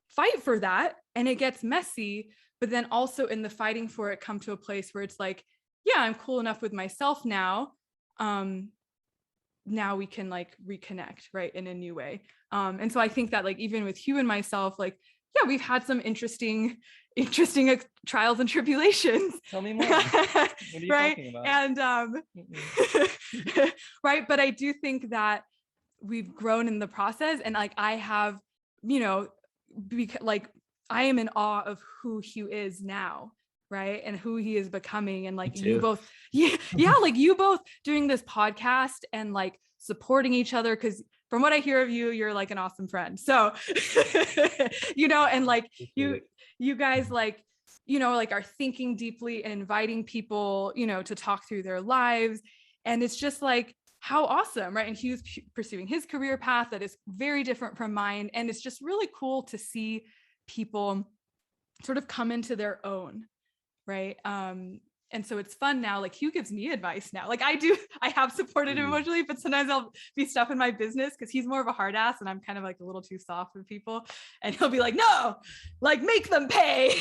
fight for that. And it gets messy, but then also in the fighting for it, come to a place where it's like, yeah, I'm cool enough with myself now. Now we can like reconnect, right, in a new way. And so I think that like even with Hugh and myself, like, yeah, we've had some interesting trials and tribulations. Tell me more. What are you right? talking about? And right, but I do think that we've grown in the process, and like I have, you know, like I am in awe of who Hugh is now, right, and who he is becoming. And like you both, yeah, like you both doing this podcast and like supporting each other, because from what I hear of you, you're like an awesome friend. So you know, and like you guys like, you know, like are thinking deeply and inviting people, you know, to talk through their lives. And it's just like, how awesome, right? And Hugh's pursuing his career path that is very different from mine. And it's just really cool to see people sort of come into their own, right? And so it's fun now, like Hugh gives me advice now. Like I have supported him emotionally, but sometimes I'll be stuff in my business because he's more of a hard ass and I'm kind of like a little too soft with people. And he'll be like, no, like make them pay,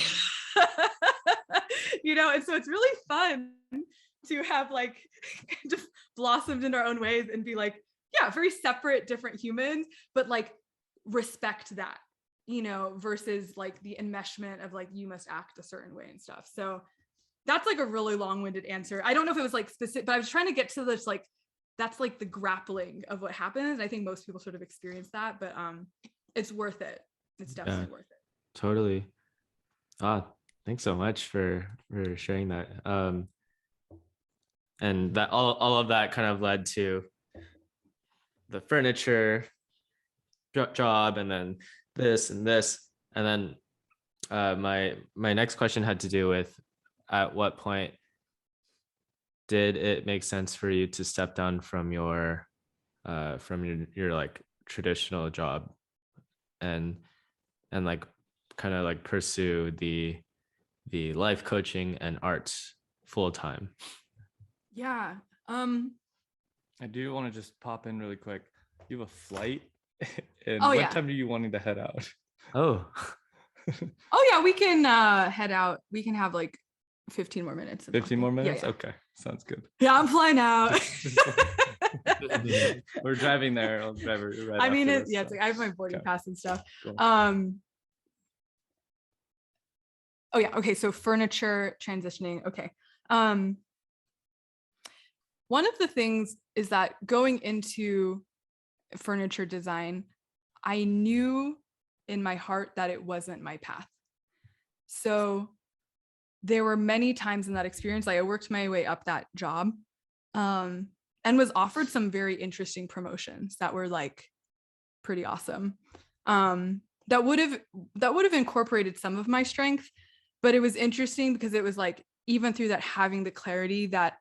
you know? And so it's really fun to have like just blossomed in our own ways and be like, yeah, very separate, different humans, but like respect that, you know, versus like the enmeshment of like, you must act a certain way and stuff. So that's like a really long-winded answer. I don't know if it was like specific, but I was trying to get to this, like, that's like the grappling of what happens. I think most people sort of experience that, but it's worth it. It's definitely worth it. Totally. Thanks so much for sharing that. And that all of that kind of led to the furniture job, and then this and this, and then my next question had to do with, at what point did it make sense for you to step down from your like traditional job and like kind of like pursue the life coaching and arts full time? Yeah. I do want to just pop in really quick. You have a flight, and what time are you wanting to head out? Oh yeah, we can head out. We can have like 15 more minutes. 15 more minutes? Yeah. Okay, sounds good. Yeah, I'm flying out. We're driving there. I'll drive right I mean, it's like I have my boarding pass and stuff. Cool. Oh yeah, okay, so furniture transitioning. Okay. One of the things is that going into furniture design, I knew in my heart that it wasn't my path. So there were many times in that experience, like I worked my way up that job, and was offered some very interesting promotions that were like pretty awesome. That would have incorporated some of my strength, but it was interesting because it was like, even through that, having the clarity that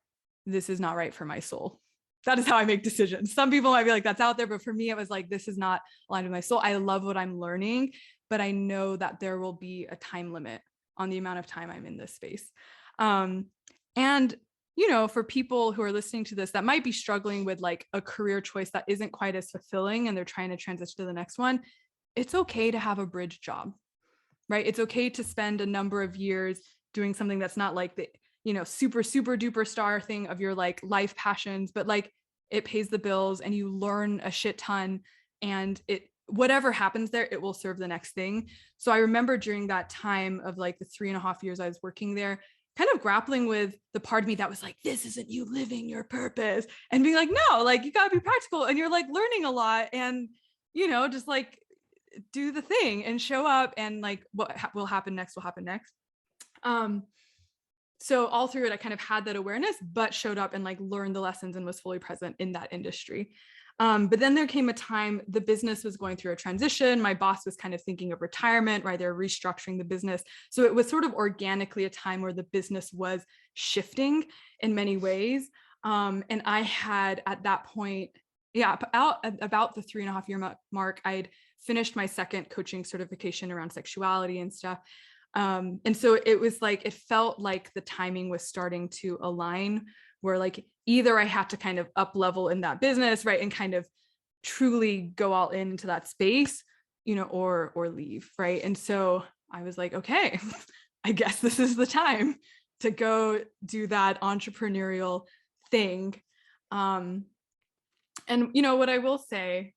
this is not right for my soul. That is how I make decisions. Some people might be like, that's out there, but for me, it was like, this is not aligned with my soul. I love what I'm learning, but I know that there will be a time limit on the amount of time I'm in this space. And, you know, for people who are listening to this that might be struggling with like a career choice that isn't quite as fulfilling and they're trying to transition to the next one, it's okay to have a bridge job, right? It's okay to spend a number of years doing something that's not like the, you know, super duper star thing of your like life passions, but like it pays the bills and you learn a shit ton, and it, whatever happens there, it will serve the next thing. So I remember during that time of like the 3.5 years I was working there, kind of grappling with the part of me that was like, this isn't you living your purpose, and being like, no, like you gotta be practical, and you're like learning a lot, and you know, just like do the thing and show up, and like what will happen next will happen next. So all through it, I kind of had that awareness, but showed up and like learned the lessons and was fully present in that industry. But then there came a time the business was going through a transition. My boss was kind of thinking of retirement, right? They're restructuring the business. So it was sort of organically a time where the business was shifting in many ways. And I had at that point, about the 3.5 year mark, I'd finished my second coaching certification around sexuality and stuff. And so it was like, it felt like the timing was starting to align, where like either I had to kind of up level in that business, right, and kind of truly go all into that space, or leave, right? And so I was like, okay, I guess this is the time to go do that entrepreneurial thing. And what I will say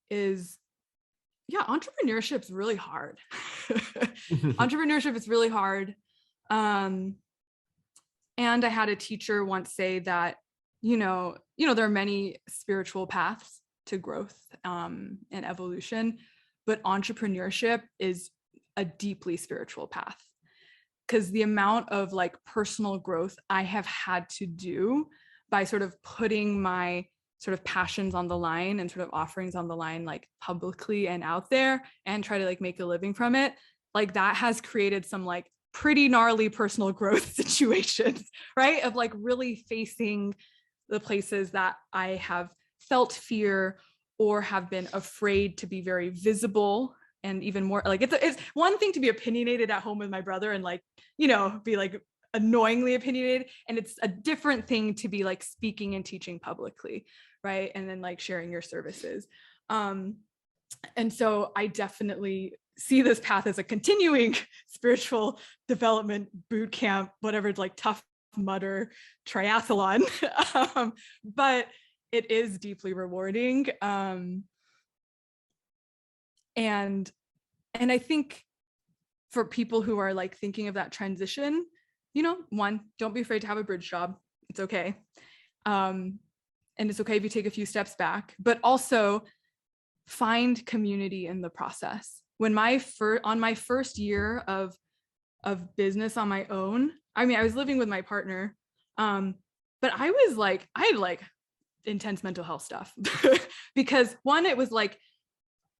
is, yeah, entrepreneurship is really hard. Entrepreneurship is really hard. And I had a teacher once say that, there are many spiritual paths to growth and evolution, but entrepreneurship is a deeply spiritual path, because the amount of like personal growth I have had to do by sort of putting my sort of passions on the line and sort of offerings on the line, like publicly and out there, and try to like make a living from it, like that has created some like pretty gnarly personal growth situations, right? Of like really facing the places that I have felt fear or have been afraid to be very visible. And even more like, it's one thing to be opinionated at home with my brother and like, be like annoyingly opinionated. And it's a different thing to be like speaking and teaching publicly, right? And then like sharing your services. And so I definitely see this path as a continuing spiritual development boot camp, whatever, it's like Tough Mudder triathlon. But it is deeply rewarding. And I think for people who are like thinking of that transition, one, don't be afraid to have a bridge job. It's okay. And it's okay if you take a few steps back, but also find community in the process. When on my first year of business on my own, I mean, I was living with my partner, but I had like intense mental health stuff because one, it was like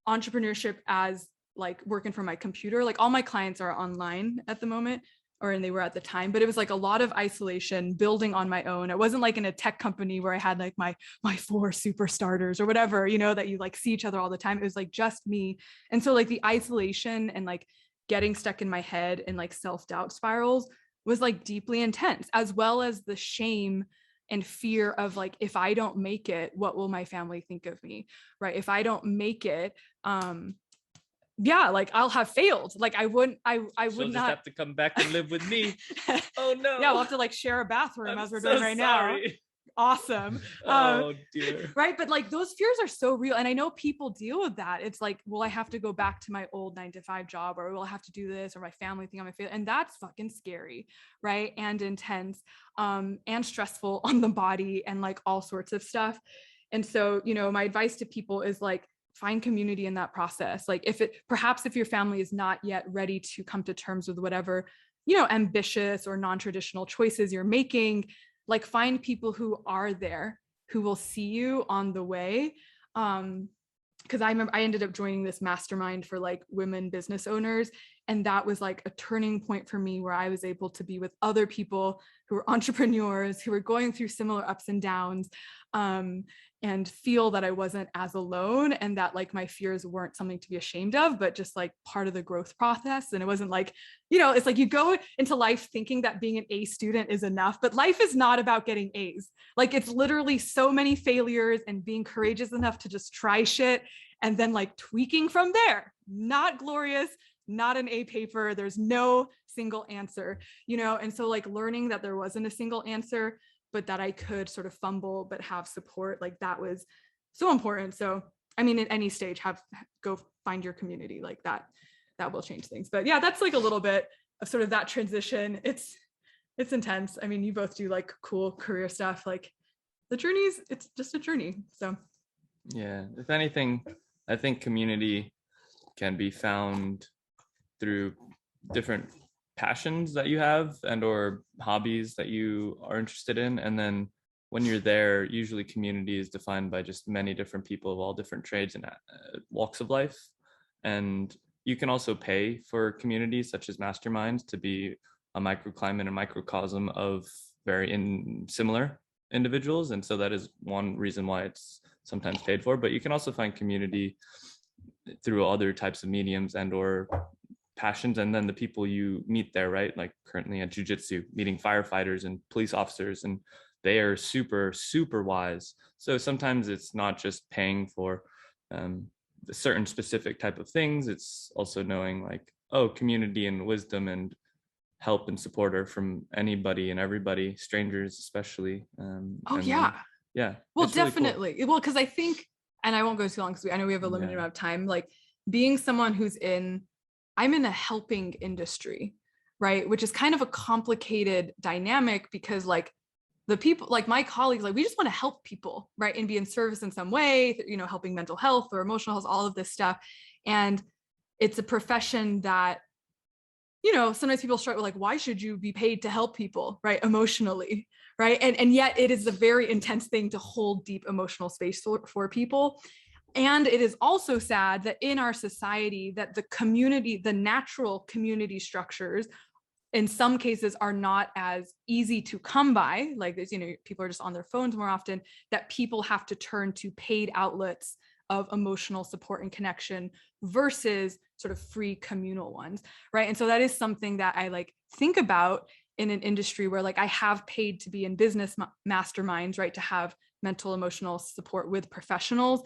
entrepreneurship as like working from my computer, like all my clients are online at the moment, and they were at the time, but it was like a lot of isolation, building on my own. It wasn't like in a tech company where I had like my 4 super starters or whatever, that you like see each other all the time. It was like just me. And so like the isolation and like getting stuck in my head and like self-doubt spirals was like deeply intense, as well as the shame and fear of like, if I don't make it, what will my family think of me, right? If I don't make it, like I'll have failed. Like I would She'll not have to come back and live with me. Oh no. Yeah, we'll have to like share a bathroom as we're so doing right sorry. now. Awesome. Oh dear. Right. But like those fears are so real. And I know people deal with that. It's like, well, I have to go back to my old 9-to-5 job, or will I have to do this, or my family think I'm a failure. And that's fucking scary. Right. And intense, and stressful on the body and like all sorts of stuff. And so, my advice to people is like, find community in that process. Like perhaps if your family is not yet ready to come to terms with whatever, ambitious or non-traditional choices you're making, like find people who are there, who will see you on the way. Because I remember I ended up joining this mastermind for like women business owners. And that was like a turning point for me, where I was able to be with other people who were entrepreneurs, who were going through similar ups and downs, and feel that I wasn't as alone, and that like my fears weren't something to be ashamed of, but just like part of the growth process. And it wasn't like, it's like you go into life thinking that being an A student is enough, but life is not about getting A's. Like it's literally so many failures and being courageous enough to just try shit and then like tweaking from there. Not glorious, not an A paper. There's no single answer, and so like learning that there wasn't a single answer, but that I could sort of fumble but have support, like that was so important. So I mean, at any stage, go find your community, like that will change things. But yeah, that's like a little bit of sort of that transition. It's intense. I mean, you both do like cool career stuff. Like it's just a journey. So yeah, if anything, I think community can be found through different passions that you have and or hobbies that you are interested in, and then when you're there, usually community is defined by just many different people of all different trades and walks of life. And you can also pay for communities such as masterminds to be a microclimate and microcosm of very similar individuals. And so that is one reason why it's sometimes paid for. But you can also find community through other types of mediums and or passions, and then the people you meet there, right? Like currently at jiu-jitsu, meeting firefighters and police officers, and they are super, super wise. So sometimes it's not just paying for a certain specific type of things. It's also knowing like, oh, community and wisdom and help and support are from anybody and everybody, strangers especially. Yeah. Well, it's really cool. definitely. Well, because I think, and I won't go too long because I know we have a limited amount of time, like being someone who's I'm in a helping industry, right? Which is kind of a complicated dynamic because like the people, like my colleagues, like we just want to help people, right? And be in service in some way, you know, helping mental health or emotional health, all of this stuff. And it's a profession that, you know, sometimes people struggle like, why should you be paid to help people, right? Emotionally, right? And yet it is a very intense thing to hold deep emotional space for people. And it is also sad that in our society that the community, the natural community structures in some cases are not as easy to come by. Like there's, you know, people are just on their phones more often, that people have to turn to paid outlets of emotional support and connection versus sort of free communal ones, right? And so that is something that I like think about in an industry where like I have paid to be in business masterminds, right? To have mental emotional support with professionals.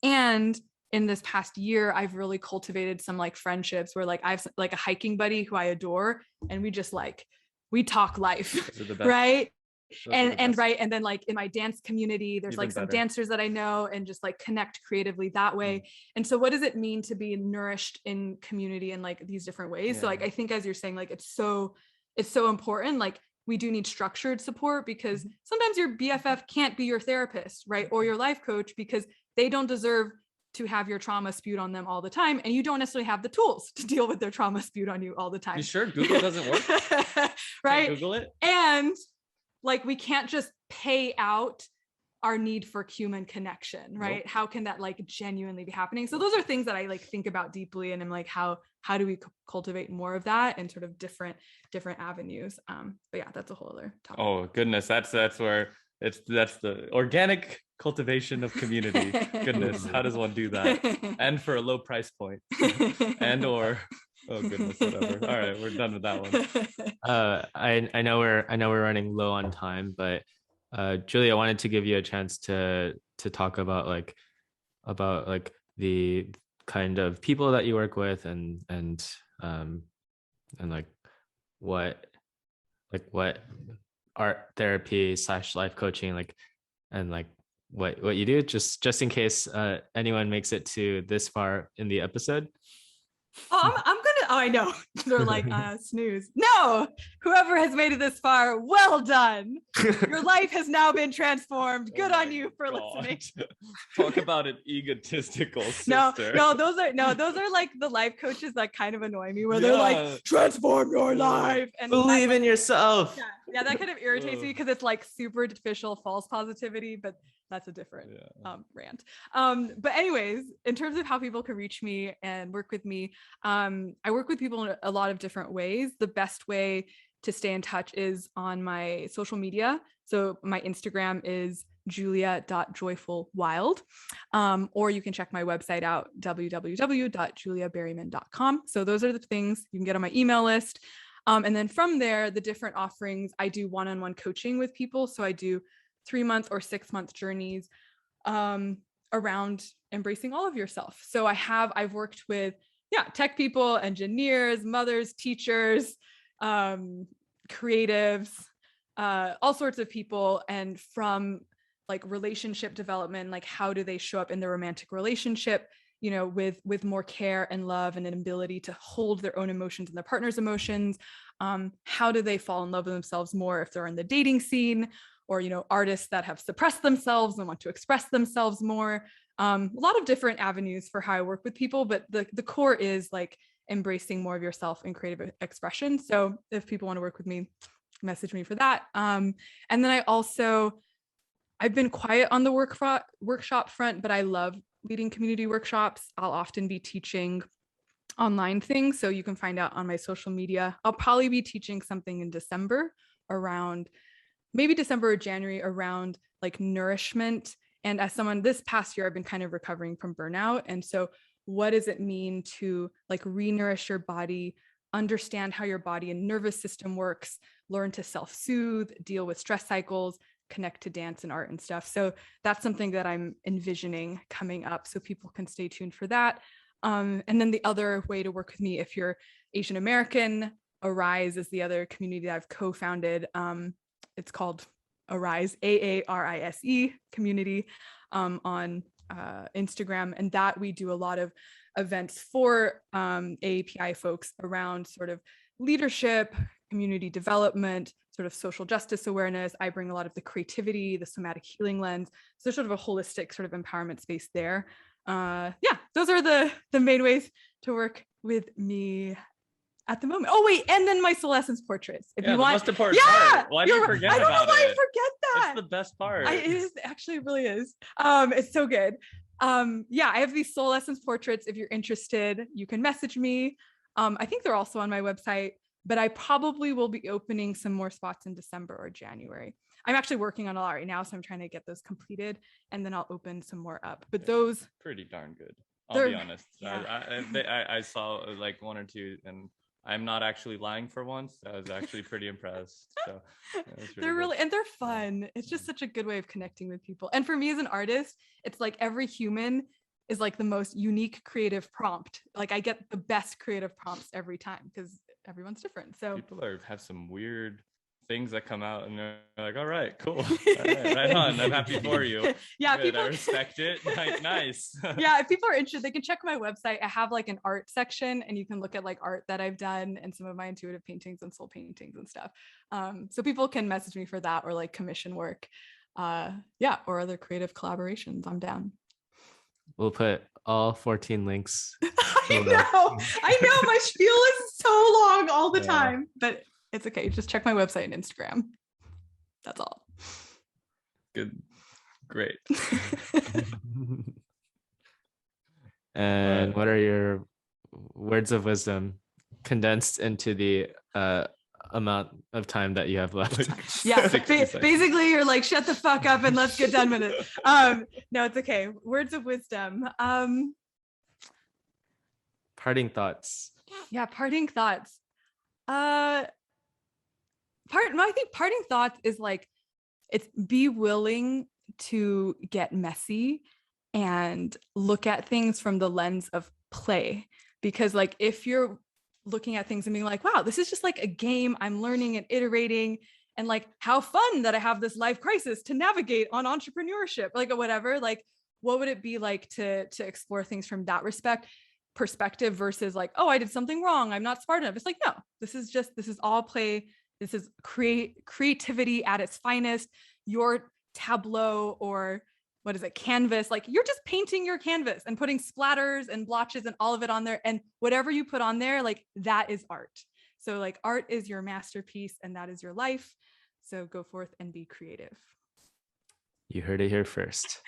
And in this past year, I've really cultivated some like friendships where like I've like a hiking buddy who I adore, and we just like, we talk life, right? And right. And then like in my dance community, there's like some dancers that I know and just like connect creatively that way. And so what does it mean to be nourished in community in like these different ways? So like, I think as you're saying, like, it's so important. Like we do need structured support because sometimes your BFF can't be your therapist, right? Or your life coach, because they don't deserve to have your trauma spewed on them all the time. And you don't necessarily have the tools to deal with their trauma spewed on you all the time. You sure Google doesn't work? Right? Google it. And like, we can't just pay out our need for human connection, right? Nope. How can that like genuinely be happening? So those are things that I like think about deeply. And I'm like, how do we cultivate more of that in sort of different avenues? But yeah, that's a whole other topic. Oh goodness. That's where that's the organic cultivation of community. Goodness, how does one do that? And for a low price point. And or oh goodness, whatever. All right, we're done with that one. I know we're running low on time, but Julie, I wanted to give you a chance to talk about like the kind of people that you work with and like what art therapy / life coaching like, and like what you do, just in case anyone makes it to this far in the episode. I know. They're like, snooze. No, whoever has made it this far, well done. Your life has now been transformed. Good on you for listening. Talk about an egotistical sister. No, those are like the life coaches that kind of annoy me, where they're like, transform your life and believe in yourself. Yeah, that kind of irritates me because it's like superficial false positivity, but that's a different rant. But anyways, in terms of how people can reach me and work with me, I work with people in a lot of different ways. The best way to stay in touch is on my social media. So my Instagram is julia.joyfulwild, or you can check my website out, www.juliaberryman.com. So those are the things you can get on my email list. And then from there, the different offerings, I do one-on-one coaching with people. So I do 3-month or 6-month journeys around embracing all of yourself. So I've worked with tech people, engineers, mothers, teachers, creatives, all sorts of people. And from like relationship development, like how do they show up in their romantic relationship, you know, with more care and love and an ability to hold their own emotions and their partner's emotions. How do they fall in love with themselves more if they're in the dating scene, or, you know, artists that have suppressed themselves and want to express themselves more. A lot of different avenues for how I work with people, but the core is like embracing more of yourself in creative expression. So if people want to work with me, message me for that. And then I also I've been quiet on the workshop front, but I love leading community workshops. I'll often be teaching online things, so you can find out on my social media. I'll probably be teaching something in December around, maybe December or January, around like nourishment. And as someone this past year, I've been kind of recovering from burnout. And so what does it mean to like re-nourish your body, understand how your body and nervous system works, learn to self-soothe, deal with stress cycles, connect to dance and art and stuff. So that's something that I'm envisioning coming up, so people can stay tuned for that. And then the other way to work with me, if you're Asian American, AARISE is the other community that I've co-founded. It's called AARISE, AARISE community on Instagram. And that we do a lot of events for AAPI folks around sort of leadership, community development, sort of social justice awareness. I bring a lot of the creativity, the somatic healing lens. So sort of a holistic sort of empowerment space there. Yeah, those are the main ways to work with me at the moment. Oh wait, and then my soul essence portraits. If you want, most important part. Why do you forget about it? I don't know why I forget that. It's the best part. It is actually, it really is. It's so good. Yeah, I have these soul essence portraits. If you're interested, you can message me. I think they're also on my website, but I probably will be opening some more spots in December or January. I'm actually working on a lot right now, so I'm trying to get those completed, and then I'll open some more up. But those pretty darn good. I'll be honest. Yeah. I saw like one or two, and I'm not actually lying for once. I was actually pretty impressed. So they're really, and they're fun. It's just such a good way of connecting with people. And for me as an artist, it's like every human is like the most unique creative prompt. Like I get the best creative prompts every time because everyone's different. So people have some weird things that come out and they're like, all right, cool. All right on. I'm happy for you. Yeah, good. People I respect it. Nice. Yeah, if people are interested, they can check my website. I have like an art section, and you can look at like art that I've done and some of my intuitive paintings and soul paintings and stuff. So people can message me for that, or like commission work. Yeah, or other creative collaborations. I'm down. We'll put all 14 links. I know my spiel is so long all the time, but it's okay. Just check my website and Instagram. That's all. Good. Great. And what are your words of wisdom condensed into the amount of time that you have left? Yeah, basically you're like, shut the fuck up and let's get done with it. No, it's okay. Words of wisdom. Parting thoughts. Yeah, parting thoughts. I think parting thoughts is like, it's be willing to get messy and look at things from the lens of play. Because like, if you're looking at things and being like, wow, this is just like a game, I'm learning and iterating, and like, how fun that I have this life crisis to navigate on entrepreneurship, like or whatever, like, what would it be like to explore things from that perspective versus like, oh, I did something wrong, I'm not smart enough. It's like, no, this is all play. This is creativity at its finest. Your tableau, or what is it, canvas, like you're just painting your canvas and putting splatters and blotches and all of it on there. And whatever you put on there, like that is art. So like art is your masterpiece and that is your life. So go forth and be creative. You heard it here first.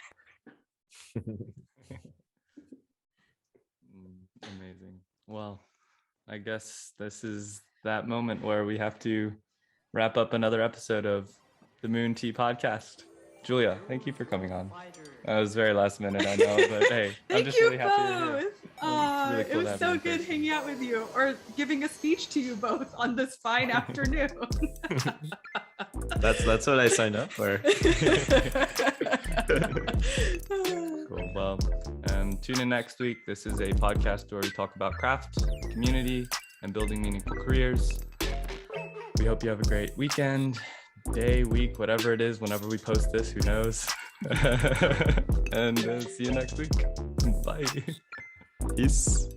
Amazing. Well, I guess this is that moment where we have to wrap up another episode of the Moon Tea podcast. Julia, thank you for coming on. That was very last minute, I know, but hey, I'm just really happy you're here. Really cool, it was so good hanging out with you, or giving a speech to you both on this fine afternoon. That's what I signed up for. Cool. Well, tune in next week. This is a podcast where we talk about craft, community, and building meaningful careers. We hope you have a great weekend, day, week, whatever it is, whenever we post this, who knows. And see you next week. Bye. Peace.